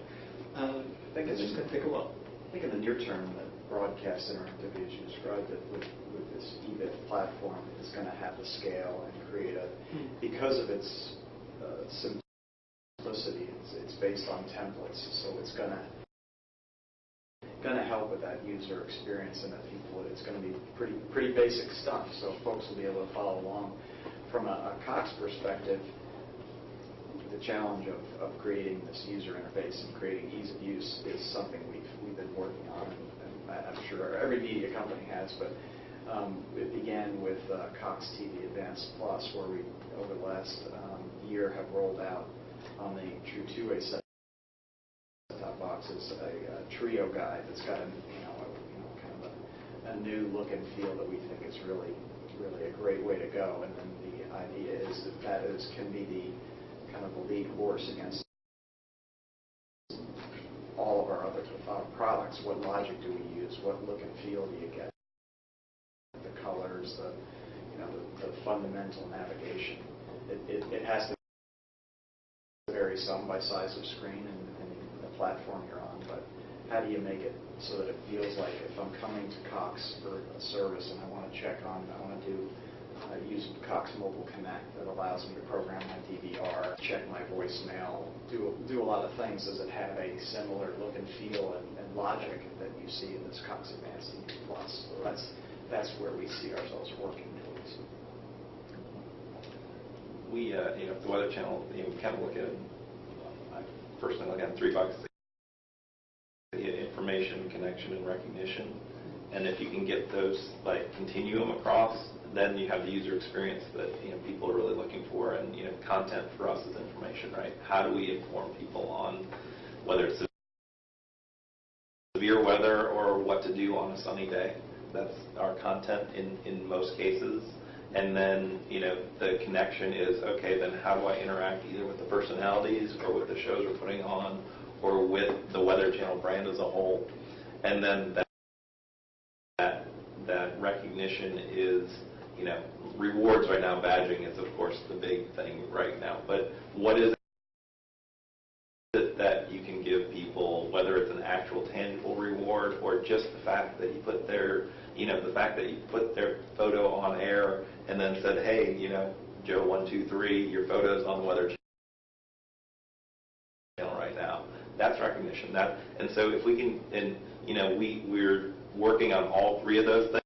Speaker 4: I think it's just going to take a while.
Speaker 2: I think in the near term, the broadcast interactivity, as you described it, with this EBIT platform, is going to have the scale and create because of its simplicity, it's based on templates, so it's going to help with that user experience, and that it's going to be pretty basic stuff, so folks will be able to follow along. From a Cox perspective, the challenge of creating this user interface and creating ease of use is something we've been working on, and I'm sure every media company has, but it began with Cox TV Advanced Plus, where we, over the last year, have rolled out on the true two-way set-top box is a trio guide that's got kind of a new look and feel that we think is really a great way to go. And then the idea is that can be the kind of the lead horse against all of our other products. What logic do we use? What look and feel do you get? The colors, the fundamental navigation. It has to vary some by size of screen and the platform you're on, but how do you make it so that it feels like if I'm coming to Cox for a service and I want to use Cox Mobile Connect that allows me to program my DVR, check my voicemail, do a lot of things. Does it have a similar look and feel and logic that you see in this Cox Advanced TV Plus? So that's where we see ourselves working towards.
Speaker 3: We, the Weather Channel, we kind of look at it, I personally look at it 3 bucks. Information, connection, and recognition. And if you can get those continuum across, then you have the user experience that people are really looking for. And content for us is information, right? How do we inform people on whether it's severe weather or what to do on a sunny day? That's our content in most cases. And then the connection is, okay, then how do I interact either with the personalities or with the shows we're putting on or with the Weather Channel brand as a whole? And then that recognition is, rewards right now. Badging is, of course, the big thing right now. But what is it that you can give people, whether it's an actual tangible reward or just the fact that you put their, photo on air and then said, hey, Joe 123, your photo's on the Weather Channel right now. That's recognition. And so if we can, we're working on all 3 of those things,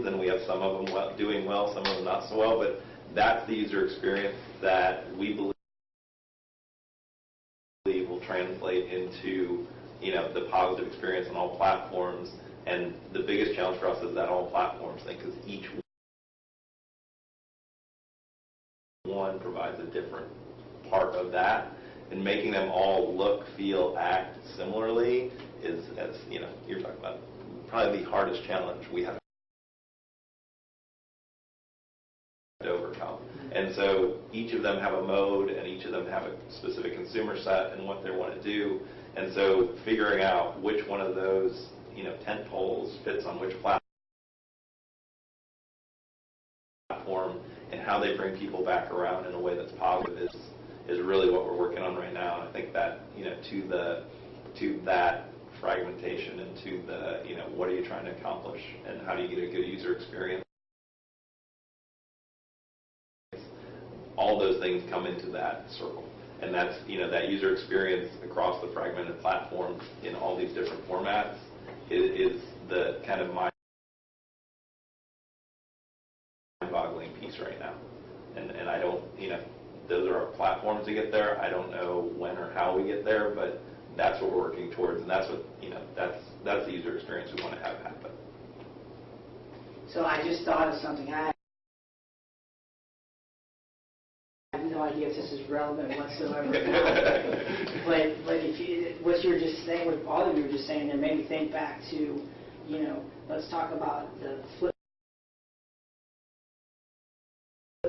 Speaker 3: and we have some of them doing well, some of them not so well, but that's the user experience that we believe will translate into the positive experience on all platforms. And the biggest challenge for us is that all platforms thing, because each one provides a different part of that, and making them all look, feel, act similarly is, as you're talking about, probably the hardest challenge we have to overcome. And so each of them have a mode, and each of them have a specific consumer set and what they want to do. And so figuring out which one of those tent poles fits on which platform and how they bring people back around in a way that's positive is really what we're working on right now. And I think that to that fragmentation and to the what are you trying to accomplish and how do you get a good user experience, all those things come into that circle. And that's that user experience across the fragmented platforms in all these different formats is the kind of mind-boggling piece right now. And I don't, those are our platforms to get there. I don't know when or how we get there, but that's what we're working towards, and that's what, that's the user experience we want to have happen.
Speaker 1: So I just thought of something. I have no idea if this is relevant whatsoever. but what you were just saying, what all of you were just saying there, made me think back to, let's talk about the flip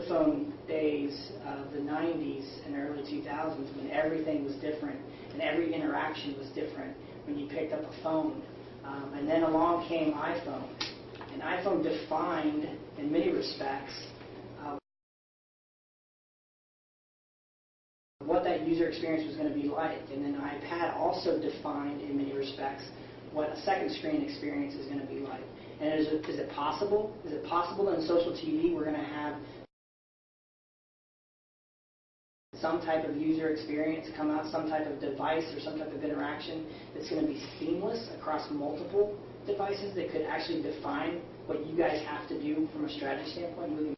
Speaker 1: phone days of the 90s and early 2000s when everything was different and every interaction was different when you picked up a phone. And then along came iPhone. And iPhone defined, in many respects, what that user experience was going to be like. And then iPad also defined, in many respects, what a second screen experience is going to be like. And is it possible? Is it possible that in social TV we're going to have some type of user experience come out, some type of device or some type of interaction that's going to be seamless across multiple devices that could actually define what you guys have to do from a strategy standpoint moving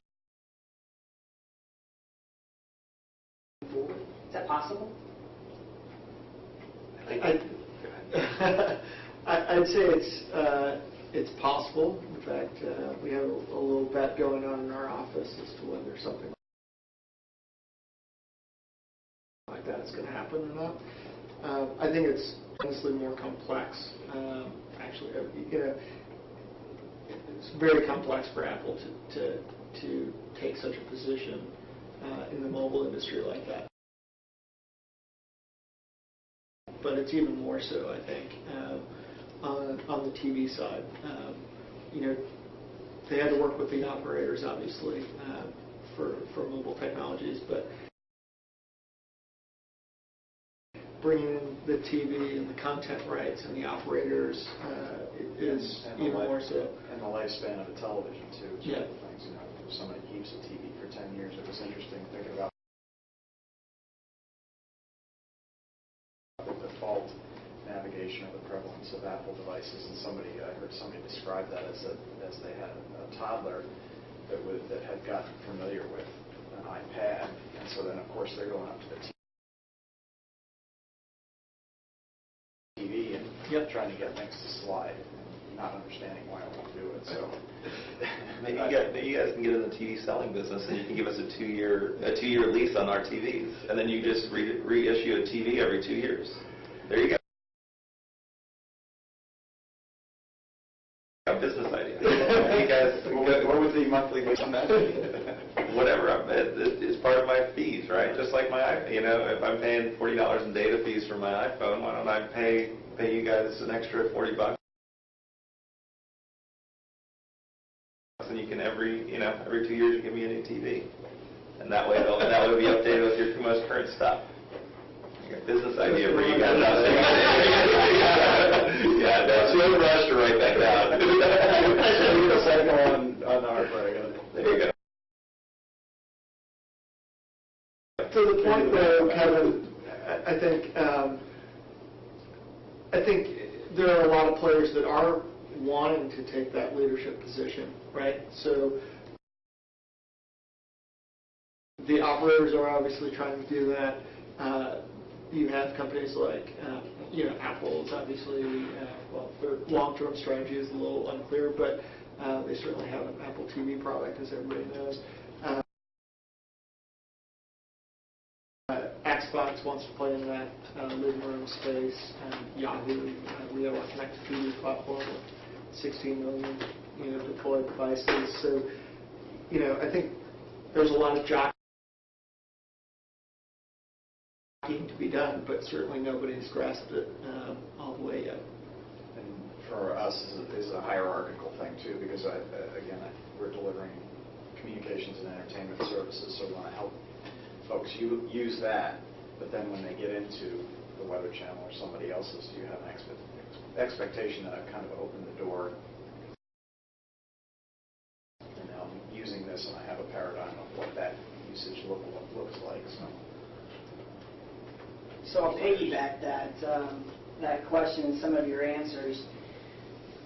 Speaker 1: forward? Is that possible?
Speaker 4: I'd say it's possible. In fact, we have a little bet going on in our office as to whether something like that is going to happen or not. I think it's honestly more complex. Actually, it's very complex for Apple to take such a position in the mobile industry like that. But it's even more so, I think, on the TV side. They had to work with the operators, obviously, for mobile technologies, but bringing in the TV and the content rights and the operators is even more so.
Speaker 2: And the lifespan of a television, too, is one of the things. If somebody keeps a TV for 10 years, it was interesting thinking about the default navigation or the prevalence of Apple devices. And I heard somebody describe that as they had a toddler that had gotten familiar with an iPad. And so then, of course, they're going up to the TV and trying to get things to slide and not understanding why I won't do it. So
Speaker 3: maybe you guys can get in the TV selling business, and you can give us a two-year lease on our TVs, and then you just reissue a TV every 2 years. There you go. A business idea. You guys,
Speaker 2: what would the monthly lease on that be?
Speaker 3: Whatever, it's part of my fees, right? Just like my iPhone. If I'm paying $40 in data fees for my iPhone, why don't I pay you guys an extra $40? And you can every 2 years you give me a new TV, and that way it'll be updated with your most current stuff. I got a business idea for you guys out there. Yeah, that's no rush to write that down.
Speaker 2: I need a cycle on our part.
Speaker 3: There you go.
Speaker 4: To the point, though, Kevin, I think there are a lot of players that are wanting to take that leadership position, right? So the operators are obviously trying to do that. You have companies like, Apple's obviously, their long-term strategy is a little unclear, but they certainly have an Apple TV product, as everybody knows. Xbox wants to play in that living room space. Yahoo, we have our connected TV platform with 16 million deployed devices. So, I think there's a lot of jockeying to be done, but certainly nobody's grasped it all the way yet.
Speaker 2: And for us, is a hierarchical thing too, because we're delivering communications and entertainment services, so we want to help folks use that. But then when they get into the Weather Channel or somebody else's, do you have an expectation that I've kind of opened the door, and now I'm using this and I have a paradigm of what that usage looks like.
Speaker 1: So I'll piggyback that question and some of your answers.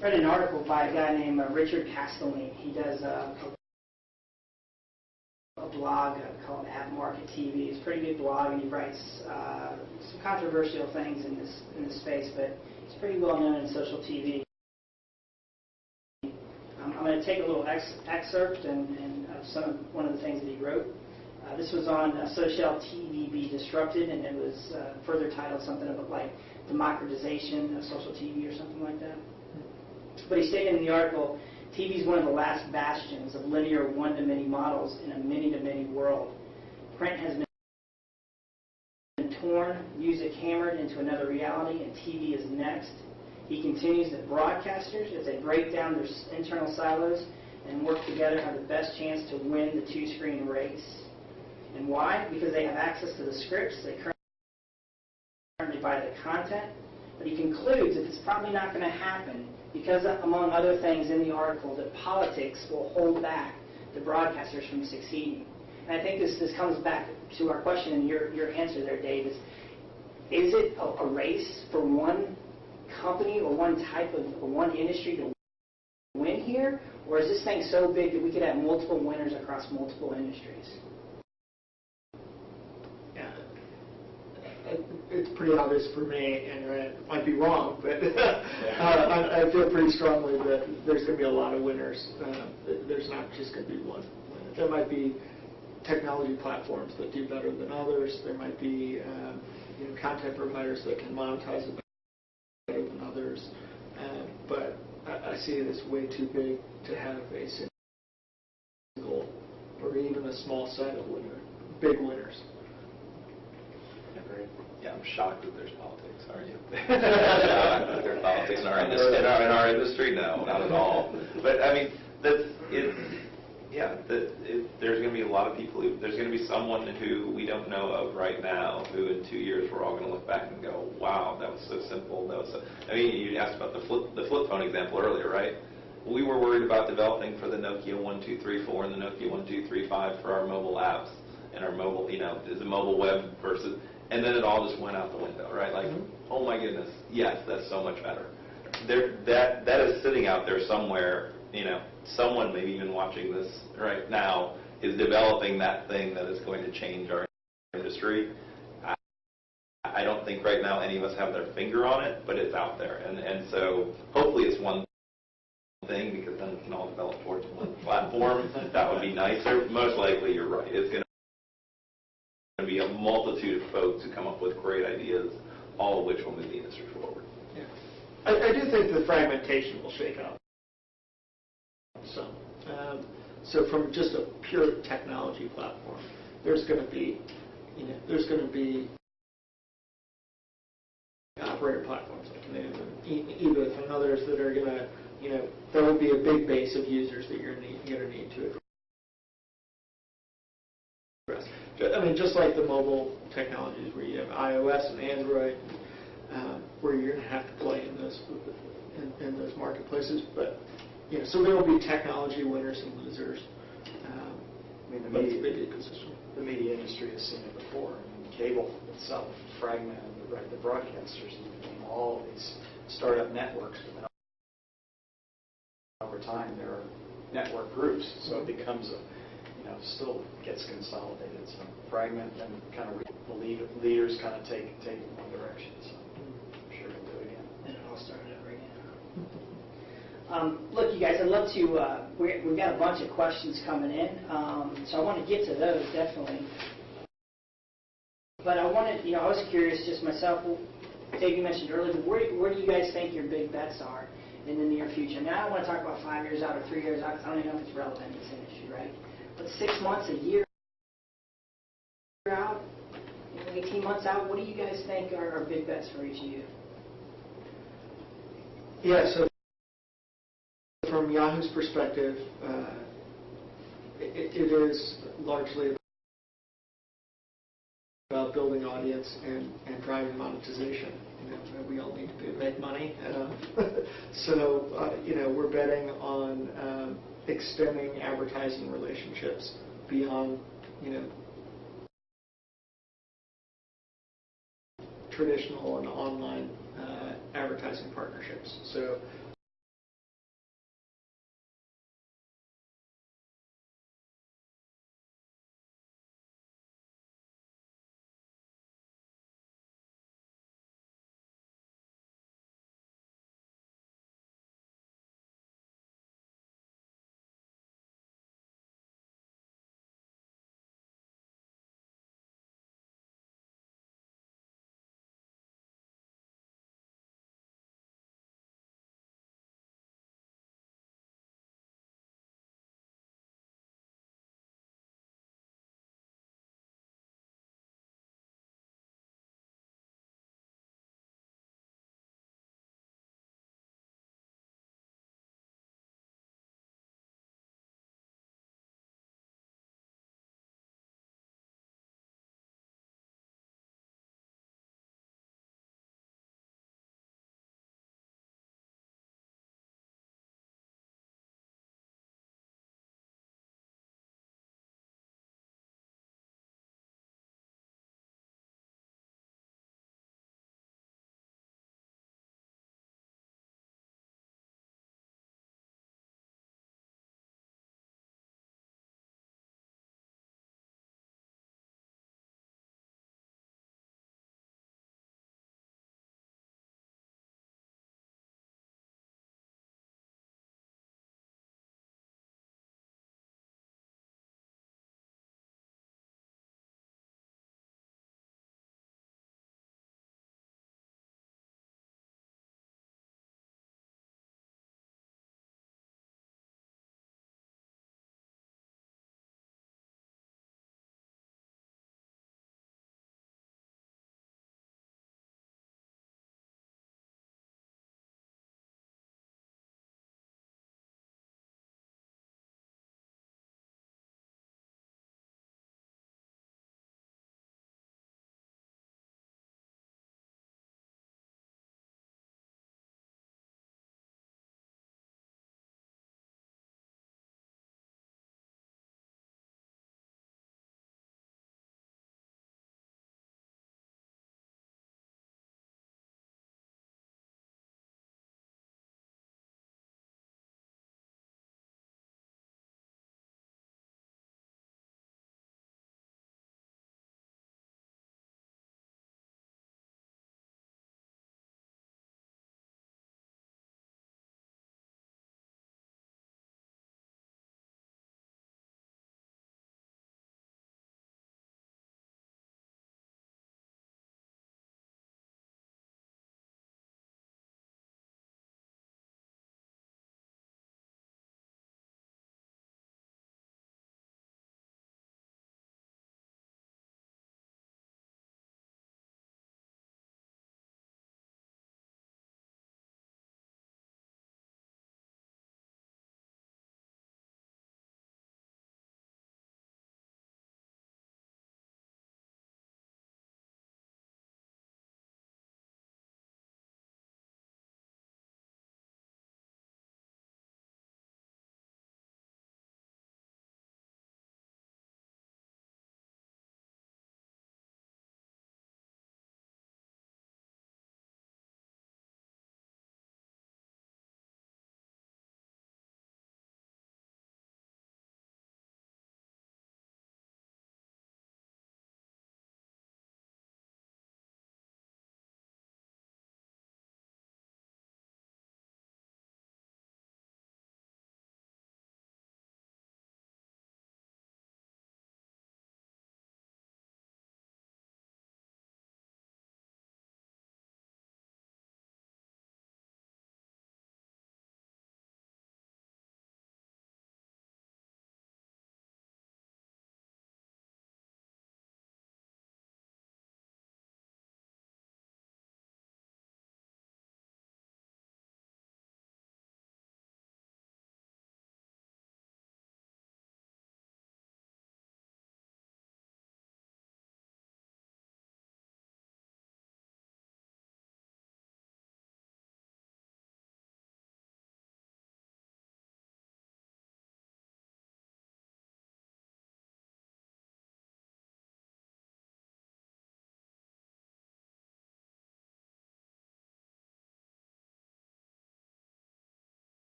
Speaker 1: I read an article by a guy named Richard Castellane. He does a blog called App Market TV. It's a pretty good blog, and he writes some controversial things in this space, but he's pretty well known in social TV. I'm going to take a little excerpt and one of the things that he wrote. This was on Social TV Be Disrupted, and it was further titled something about like democratization of social TV or something like that. But he stated in the article, TV is one of the last bastions of linear one-to-many models in a many-to-many world. Print has been torn, music hammered into another reality, and TV is next. He continues that broadcasters, as they break down their internal silos and work together, have the best chance to win the two-screen race. And why? Because they have access to the scripts, they currently buy the content. But he concludes that it's probably not going to happen because, among other things in the article, that politics will hold back the broadcasters from succeeding. And I think this comes back to our question and your answer there, Dave. Is it a race for one company or one type of or one industry to win here? Or is this thing so big that we could have multiple winners across multiple industries?
Speaker 4: It's pretty obvious for me, and I might be wrong, but I feel pretty strongly that there's going to be a lot of winners. There's not just going to be one winner. There might be technology platforms that do better than others. There might be content providers that can monetize it better than others. But I see it as way too big to have a single or even a small set of big winners.
Speaker 3: Yeah, I'm shocked that there's politics, aren't you? Shocked that there's politics in our industry? No, not at all. But I mean, there's going to be a lot of people. There's going to be someone who we don't know of right now, who in 2 years we're all going to look back and go, "Wow, that was so simple." I mean, you asked about the flip phone example earlier, right? We were worried about developing for the Nokia 1234 and the Nokia 1235 for our mobile apps and our mobile, the mobile web versus. And then it all just went out the window, right? Like, oh my goodness, yes, that's so much better. That is sitting out there somewhere. Someone maybe even watching this right now is developing that thing that is going to change our industry. I don't think right now any of us have their finger on it, but it's out there. And so hopefully it's one thing, because then we can all develop towards one platform. That would be nicer. Most likely you're right. It's going to be a multitude of folks who come up with great ideas, all of which will move the industry forward.
Speaker 4: Yeah. I do think the fragmentation will shake out. So from just a pure technology platform, there's going to be operator platforms like eBooth and others that are going to, there will be a big base of users that you're going to need to address. I mean, just like the mobile technologies where you have iOS and Android, where you're going to have to play in those marketplaces, but so there will be technology winners and losers.
Speaker 2: I mean, the media industry has seen it before. I mean, cable itself fragmented, right? The broadcasters became all of these startup networks, but then over time there are network groups, so it becomes still gets consolidated. So fragment and kind of the leaders kind of take it in one direction. So I'm sure we'll do it again.
Speaker 1: And it all started over again. Look, you guys, I'd love to, we've got a bunch of questions coming in, so I want to get to those, definitely. But I wanted, I was curious just myself, Dave, you mentioned earlier, but where do you guys think your big bets are in the near future? Now, I don't want to talk about 5 years out or 3 years out, because I don't even know if it's relevant in this industry, right? But 6 months, a year out, 18 months out, what do you guys think are big bets for each of you?
Speaker 4: Yeah, so from Yahoo's perspective, it is largely about building audience and driving monetization. We all need to make money. So, we're betting on extending advertising relationships beyond, traditional and online advertising partnerships. So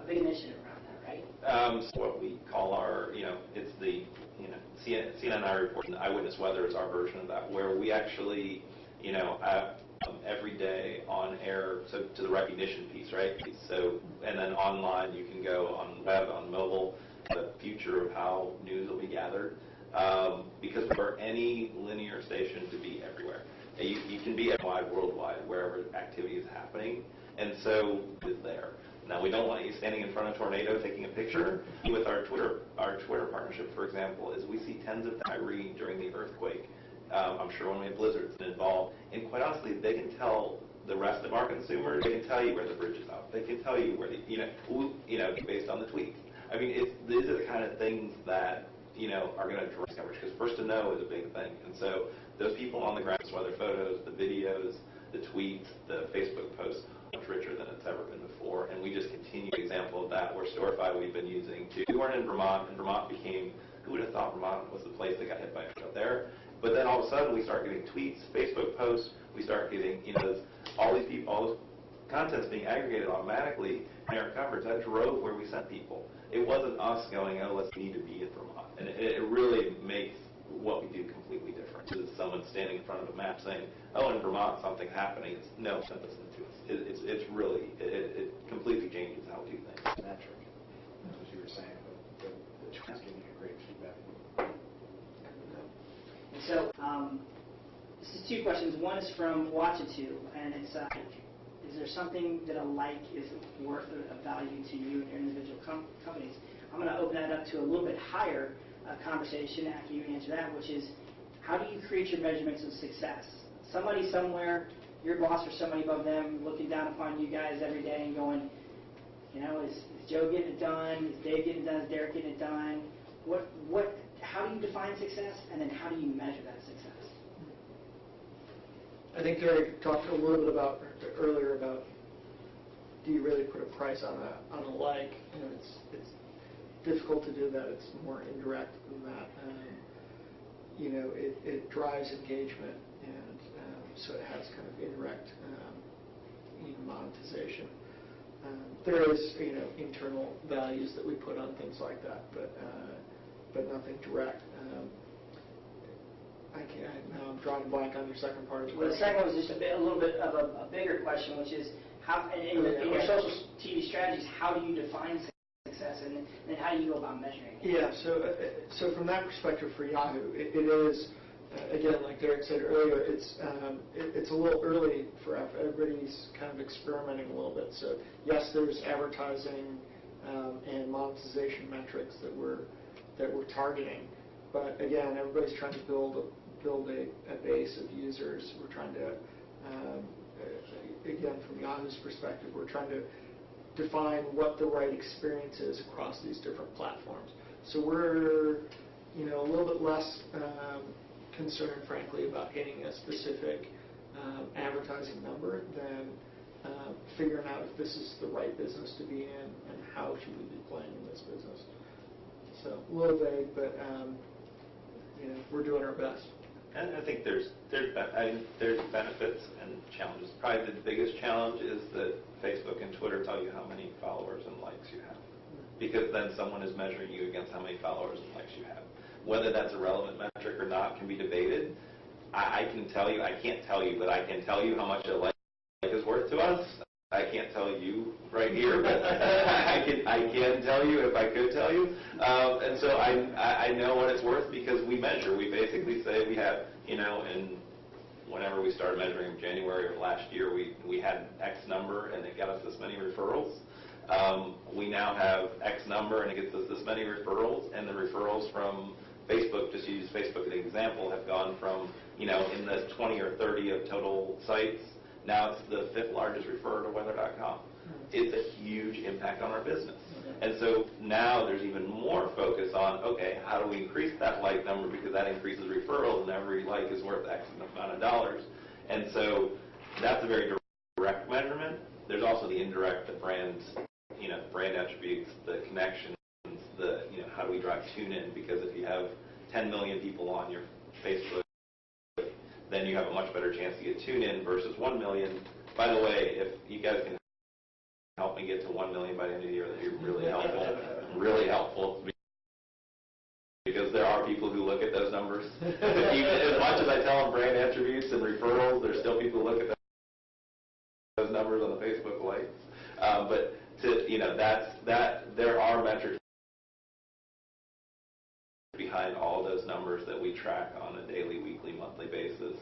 Speaker 1: big initiative around that, right?
Speaker 3: So what we call our, it's the, CNN I report and Eyewitness Weather is our version of that, where we actually, have every day on air to the recognition piece, right? So, and then online you can go on web, on mobile, the future of how news will be gathered, because for any linear station to be everywhere. You can be worldwide, wherever activity is happening, and so it's there. Now, we don't want you standing in front of a tornado taking a picture. With our Twitter partnership, for example, is we see tens of Irene during the earthquake. I'm sure when we have blizzards involved, and quite honestly, they can tell the rest of our consumers. They can tell you where the bridge is out. They can tell you where based on the tweets. I mean, these are the kind of things that are going to drive coverage, because first to know is a big thing. And so those people on the ground, whether photos, the videos, the tweets, the Facebook posts, much richer than it's ever been before. And we just continue an example of that, where Storify we've been using too. We weren't in Vermont, and Vermont became, who would have thought Vermont was the place that got hit by out there? But then all of a sudden we start getting tweets, Facebook posts, we start getting, all these people, all this content's being aggregated automatically in our coverage. That drove where we sent people. It wasn't us going, oh, let's need to be in Vermont. And it really makes what we do completely different. It's someone standing in front of a map saying, oh, in Vermont something's happening. It's, no, send us into it. It's really, it completely changes how we do things.
Speaker 2: Metric, as you were saying, the tweet's giving you great feedback.
Speaker 1: And so, this is two questions. One is from Watchatu, and it's, is there something that a like is worth of value to you and your individual companies? I'm going to open that up to a little bit higher conversation after you answer that, which is, how do you create your measurements of success? Somebody somewhere, your boss or somebody above them, looking down upon you guys every day and going, is Joe getting it done? Is Dave getting it done? Is Derek getting it done? How do you define success, and then how do you measure that success?
Speaker 4: I think Derek talked a little bit earlier about, do you really put a price on a like? It's difficult to do that. It's more indirect than that. It drives engagement, and so it has kind of indirect monetization. There is internal values that we put on things like that, but nothing direct. Now I'm drawing a blank on your second part of the question.
Speaker 1: Well, the second one was just a little bit of a bigger question, which is, how in your social TV strategies, how do you define success, and then how do you go about measuring it?
Speaker 4: Yeah, so from that perspective for Yahoo, it is, again, like Derek said earlier, it's a little early for everybody's kind of experimenting a little bit. So yes, there's advertising and monetization metrics that we're targeting, but again, everybody's trying to build a base of users. We're trying to, again, from Yahoo's perspective, we're trying to define what the right experience is across these different platforms. So we're, a little bit less concerned, frankly, about hitting a specific advertising number than figuring out if this is the right business to be in and how should we be playing in this business. So a little vague, but we're doing our best.
Speaker 3: And I think there's benefits and challenges. Probably the biggest challenge is that Facebook and Twitter tell you how many followers and likes you have, because then someone is measuring you against how many followers and likes you have. Whether that's a relevant metric or not can be debated. I can't tell you, but I can tell you how much a like is worth to us. I can't tell you right here, but I can tell you if I could tell you. And so I know what it's worth because we measure. We basically say we have, and whenever we started measuring in January of last year, we had X number and it got us this many referrals. We now have X number and it gets us this many referrals, and the referrals from Facebook, just to use Facebook as an example, have gone from, in the 20 or 30 of total sites. Now it's the 5th largest referrer to weather.com. It's a huge impact on our business. And so now there's even more focus on, okay, how do we increase that like number, because that increases referrals and every like is worth X amount of dollars. And so that's a very direct measurement. There's also the indirect, the brands, brand attributes, the connections, the, how do we drive tune-in, because if you have 10 million people on your Facebook, then you have a much better chance to get tune-in versus 1 million. By the way, if you guys can help me get to 1 million by the end of the year, that'd be really helpful. Really helpful. Because there are people who look at those numbers. Even as much as I tell them brand attributes and referrals, there's still people who look at those numbers on the Facebook likes. But there are metrics behind all those numbers that we track on a daily, weekly, monthly basis.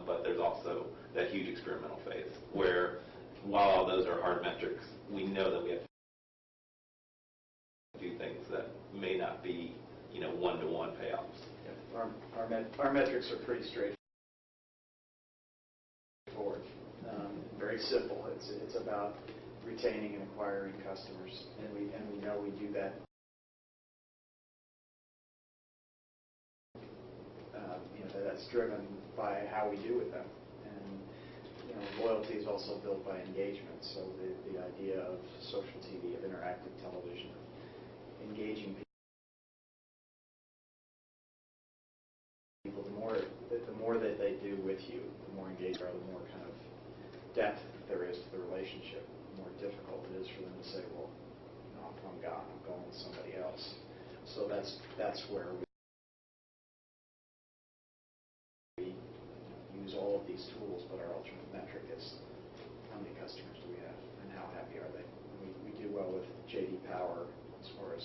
Speaker 3: But there's also that huge experimental phase where, while all those are hard metrics, we know that we have to do things that may not be, one-to-one payoffs.
Speaker 2: Yeah. Our metrics are pretty straightforward, very simple. It's about retaining and acquiring customers, and we know we do that. That's driven by how we do with them, and loyalty is also built by engagement. So the idea of social TV, of interactive television, of engaging people, the more that they do with you, the more engaged are, the more kind of depth there is to the relationship. The more difficult it is for them to say, well, no, I'm gone, I'm going with somebody else. So that's where we use all of these tools, but our ultimate metric is how many customers do we have and how happy are they. We do well with J.D. Power as far as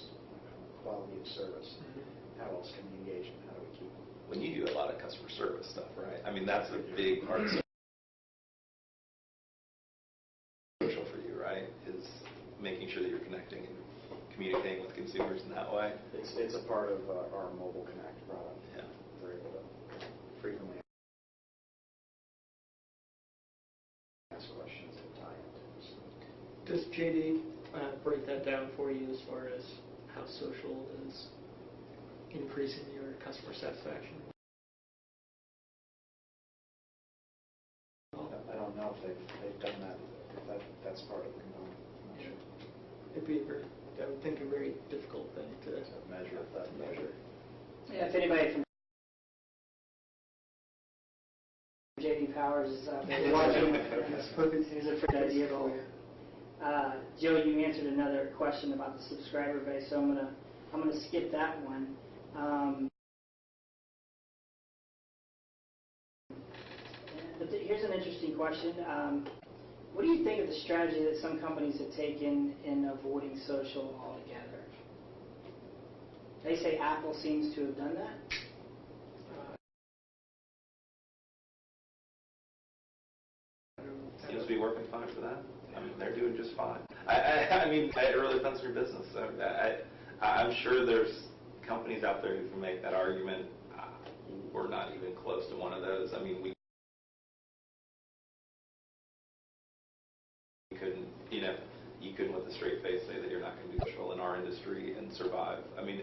Speaker 2: quality of service. How else can we engage them? How do we keep them?
Speaker 3: When you do a lot of customer service stuff, right? I mean, that's a big part of social for you, right? Is making sure that you're connecting and communicating with consumers in that way.
Speaker 2: It's a part of our Mobile Connect product.
Speaker 3: Yeah.
Speaker 2: We're able to frequently ask questions that tie into this.
Speaker 4: Does JD break that down for you as far as how social is increasing your customer satisfaction?
Speaker 2: I don't know if they've done that. If that's part of the component. I'm not sure.
Speaker 4: It'd be I would think, a very difficult thing to
Speaker 2: measure.
Speaker 1: Yeah, if anybody from J.D. Powers is watching, here's a free idea for you. Joe, you answered another question about the subscriber base, so I'm gonna skip that one. But here's an interesting question. What do you think of the strategy that some companies have taken in avoiding social altogether? They say Apple seems to have done that.
Speaker 3: Seems to be working fine for them. I mean, they're doing just fine. I mean, it really depends on your business. I'm sure there's companies out there who can make that argument. We're not even close to one of those. I mean, we couldn't, you couldn't with a straight face say that you're not going to be social in our industry and survive. I mean,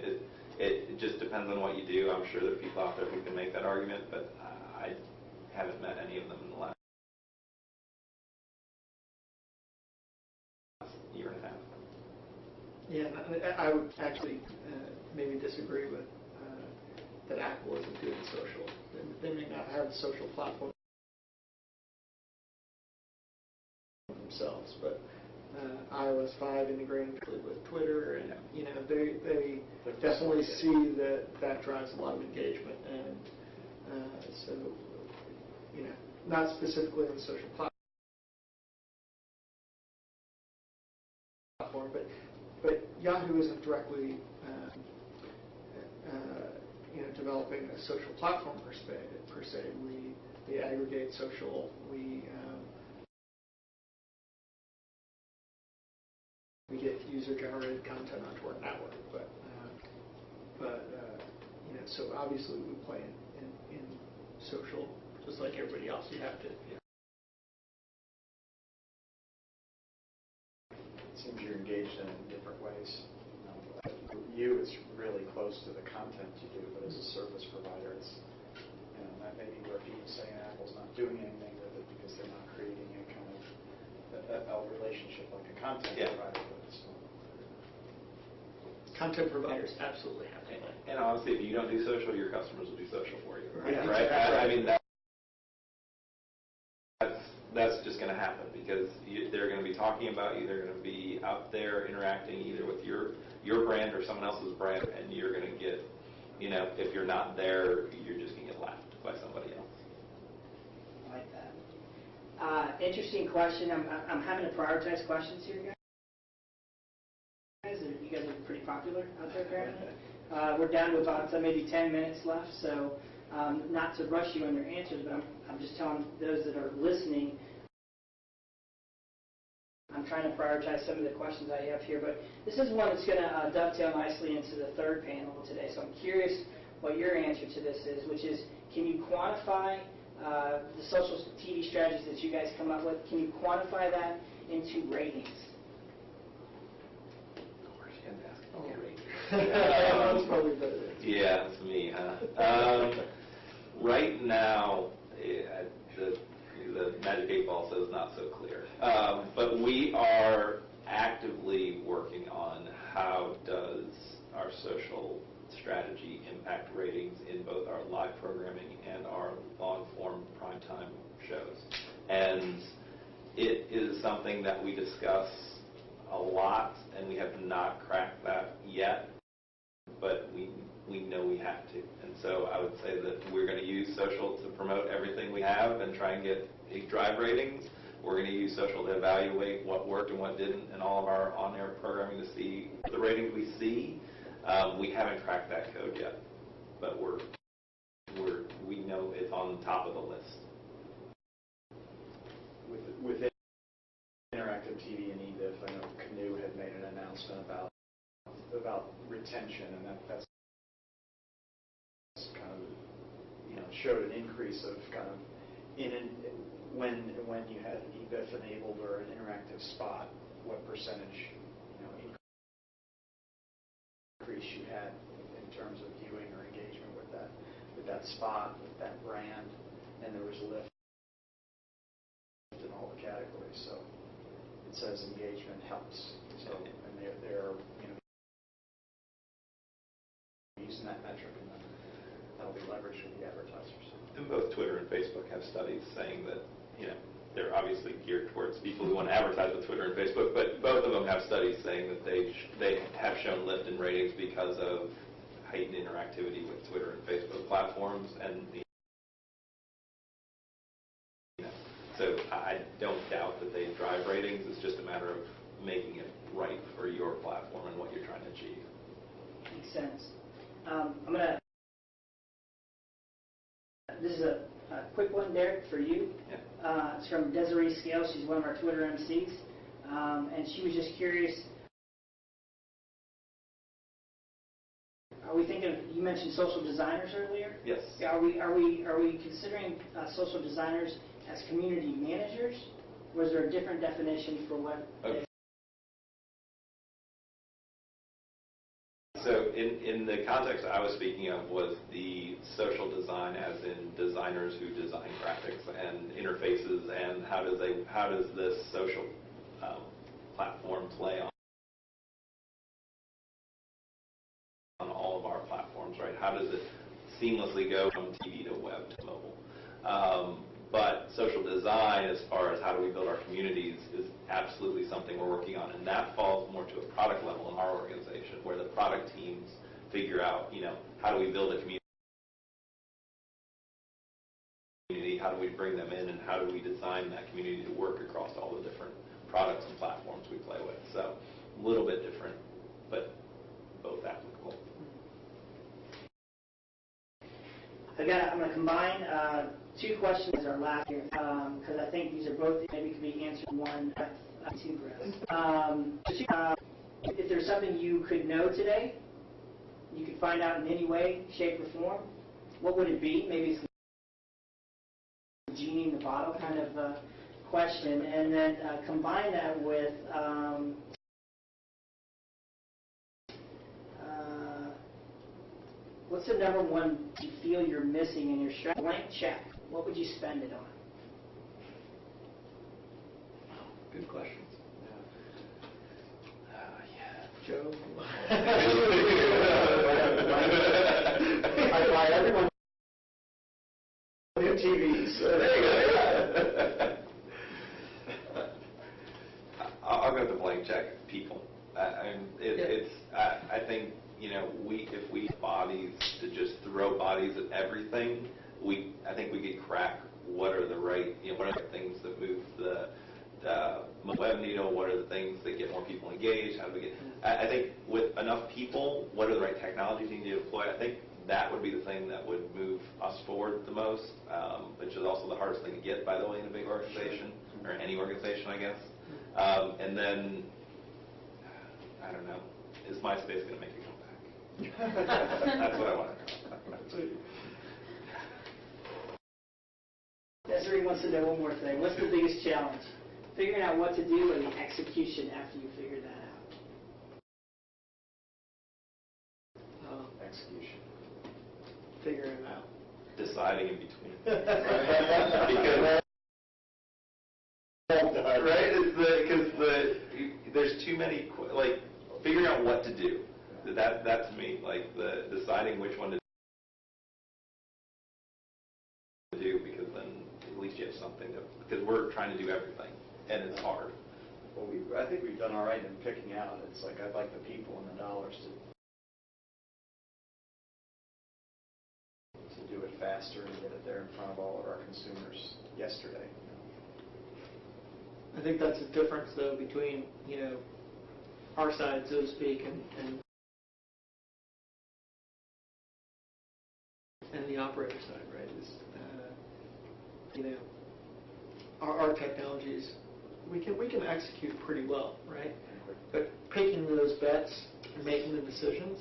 Speaker 3: it just depends on what you do. I'm sure there are people out there who can make that argument, but I haven't met any of them in the last year and a half.
Speaker 4: Yeah, I would actually maybe disagree with that Apple isn't doing social. They may not have a social platform themselves, but iOS 5 integrating with Twitter, and they definitely see that drives a lot of engagement, and so not specifically on the social platform, but Yahoo isn't directly developing a social platform per se. We aggregate social. We get user-generated content onto our network, but so obviously we play in social just like everybody else. You have to.
Speaker 2: It seems you're engaged in different ways. You, it's really close to the content you do, but as a service provider, it's that may be where people say Apple's not doing anything with it because they're not creating a kind of a relationship like a content provider would. So.
Speaker 4: Content providers absolutely have to.
Speaker 3: And honestly, if you don't do social, your customers will do social for you.
Speaker 4: Right.
Speaker 3: Right? I mean, that's just going to happen because they're going to be talking about you. They're going to be out there interacting either with your brand or someone else's brand, and you're going to get, if you're not there, you're just going to get laughed by somebody else.
Speaker 1: I like that. Interesting question. I'm having to prioritize questions here, guys. You guys are pretty popular out there, apparently. We're down to about maybe 10 minutes left, so not to rush you on your answers, but I'm just telling those that are listening, I'm trying to prioritize some of the questions I have here, but this is one that's going to dovetail nicely into the third panel today, so I'm curious what your answer to this is, which is, can you quantify the social TV strategies that you guys come up with? Can you quantify that into ratings?
Speaker 4: That's probably better.
Speaker 3: Yeah, it's me, huh? Right now, the Magic 8 Ball says not so clear. But we are actively working on how does our social strategy impact ratings in both our live programming and our long-form primetime shows. And it is something that we discuss a lot, and we have not cracked that yet, but we know we have to. And so I would say that we're going to use social to promote everything we have and try and get drive ratings. We're going to use social to evaluate what worked and what didn't in all of our on-air programming to see the ratings we see. We haven't cracked that code yet, but we know it's on the top of the list.
Speaker 2: Within interactive TV and EBIF, I know Canoe had made an announcement about retention, and that's kind of showed an increase of kind of when you had an EBIF enabled or an interactive spot, what percentage increase you had in terms of viewing or engagement with that spot, with that brand, and there was a lift in all the categories. So it says engagement helps. So and they're using that metric, and that'll be leveraged with the advertisers.
Speaker 3: And both Twitter and Facebook have studies saying that, they're obviously geared towards people who want to advertise with Twitter and Facebook, but both of them have studies saying that they have shown lift in ratings because of heightened interactivity with Twitter and Facebook platforms. And so I don't doubt that they drive ratings. It's just a matter of making it right for your platform and what you're trying to achieve.
Speaker 1: Makes sense. This is a quick one, Derek, for you.
Speaker 3: Yeah.
Speaker 1: It's from Desiree Scales. She's one of our Twitter MCs. And she was just curious, are we thinking, you mentioned social designers earlier?
Speaker 3: Yes.
Speaker 1: Are we considering social designers as community managers? Or is there a different definition for what
Speaker 3: Okay. So in the context I was speaking of was the social design, as in designers who design graphics and interfaces, and how does this social platform play on all of our platforms, right? How does it seamlessly go from TV to web to mobile? But social design, as far as how do we build our communities, is absolutely something we're working on, and that falls more to a product level in our organization, where the product teams figure out, how do we build a community, how do we bring them in, and how do we design that community to work across all the different products and platforms we play with. So a little bit different, but both applicable.
Speaker 1: I'm going to combine two questions as our last here, because I think these are both maybe can be answered in one, two breaths. If there's something you could know today, you could find out in any way, shape, or form, what would it be? Maybe it's a genie in the bottle kind of question, and then combine that with what's the number one you feel you're missing in your strategy? Blank check. What would you spend it on?
Speaker 4: Good questions.
Speaker 3: Yeah.
Speaker 4: Joe?
Speaker 2: I buy everyone new TVs.
Speaker 3: There you go. I'll go with the blank check. People. I think if we bodies to just throw bodies at everything, I think we could crack what are the right what are the things that move the web needle, what are the things that get more people engaged, how do we get, I think with enough people, what are the right technologies you need to deploy, I think that would be the thing that would move us forward the most, which is also the hardest thing to get, by the way, in a big organization, or any organization, I guess. And then, I don't know, is MySpace going to make a comeback? That's what I want to know.
Speaker 1: Desiree wants to know one more thing. What's the biggest challenge? Figuring out what to do and the execution after you figure that out.
Speaker 2: Execution.
Speaker 4: Figuring it out.
Speaker 3: Deciding in between. Because right, because there's too many figuring out what to do. That to me, the deciding which one to do, because then at least you have something to, because we're trying to do everything and it's hard.
Speaker 2: Well, I think we've done all right in picking out. It's like I'd like the people and the dollars to do it faster and get it there in front of all of our consumers yesterday.
Speaker 4: I think that's the difference, though, between our side, so to speak, and the operator side, right? Is our technologies, we can execute pretty well, right? But picking those bets and making the decisions,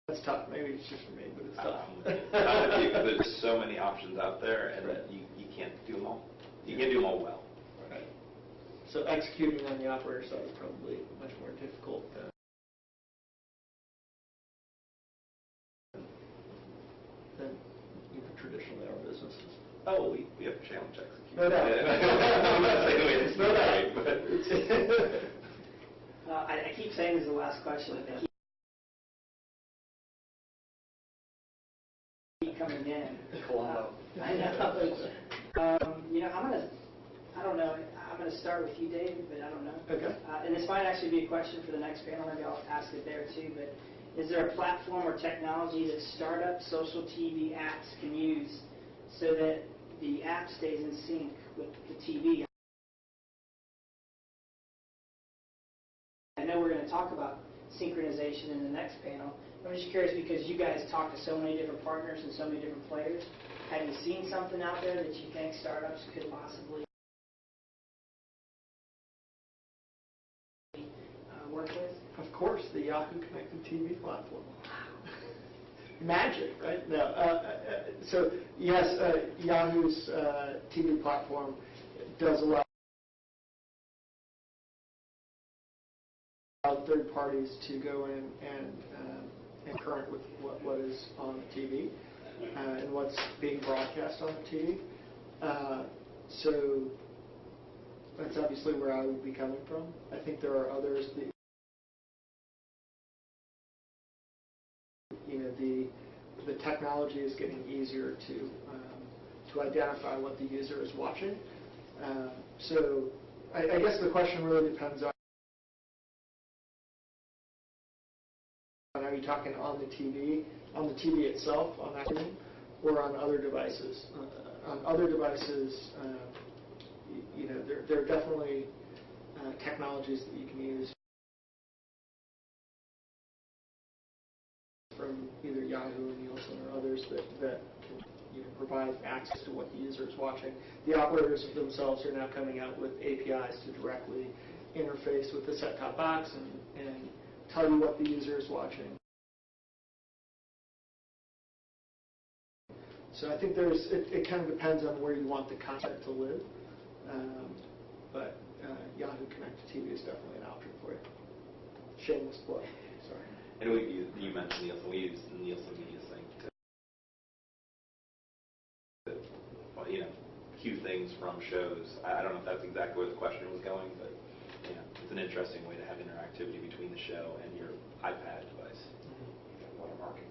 Speaker 4: that's tough. Maybe it's just for me, but it's tough.
Speaker 3: I'm with you, because there's so many options out there, and
Speaker 4: right.
Speaker 3: you can't do them all. You can't do them all well.
Speaker 4: Right. So executing on the operator side is probably much more difficult than traditionally our businesses.
Speaker 3: Oh, we have a challenge execution.
Speaker 4: No doubt.
Speaker 3: I'm not saying we it's
Speaker 4: no
Speaker 3: right, but
Speaker 1: I keep saying this is the last question. They keep coming in. I know. I'm gonna start with you, David, but I don't know.
Speaker 4: Okay.
Speaker 1: And this might actually be a question for the next panel. Maybe I'll ask it there too. But is there a platform or technology that startup social TV apps can use so that the app stays in sync with the TV? I know we're going to talk about synchronization in the next panel. I'm just curious because you guys talk to so many different partners and so many different players. Have you seen something out there that you think startups could possibly work with?
Speaker 4: Of course, the Yahoo Connected TV platform. Magic, right? No. So yes, Yahoo's TV platform does allow third parties to go in and current with what is on the TV and what's being broadcast on the TV. So that's obviously where I would be coming from. I think there are others that the technology is getting easier to identify what the user is watching. So I guess the question really depends on, are you talking on the TV itself, on that screen, or on other devices? On other devices, there are definitely technologies that you can use from either Yahoo or Nielsen or others that can provide access to what the user is watching. The operators themselves are now coming out with APIs to directly interface with the set-top box and tell you what the user is watching. So I think it kind of depends on where you want the content to live, but Yahoo Connected TV is definitely an option for you. Shameless plug. Sorry.
Speaker 3: And you mentioned Nielsen. We use Nielsen Media Sync to cue things from shows. I don't know if that's exactly where the question was going, but it's an interesting way to have interactivity between the show and your iPad device.
Speaker 2: Watermarking.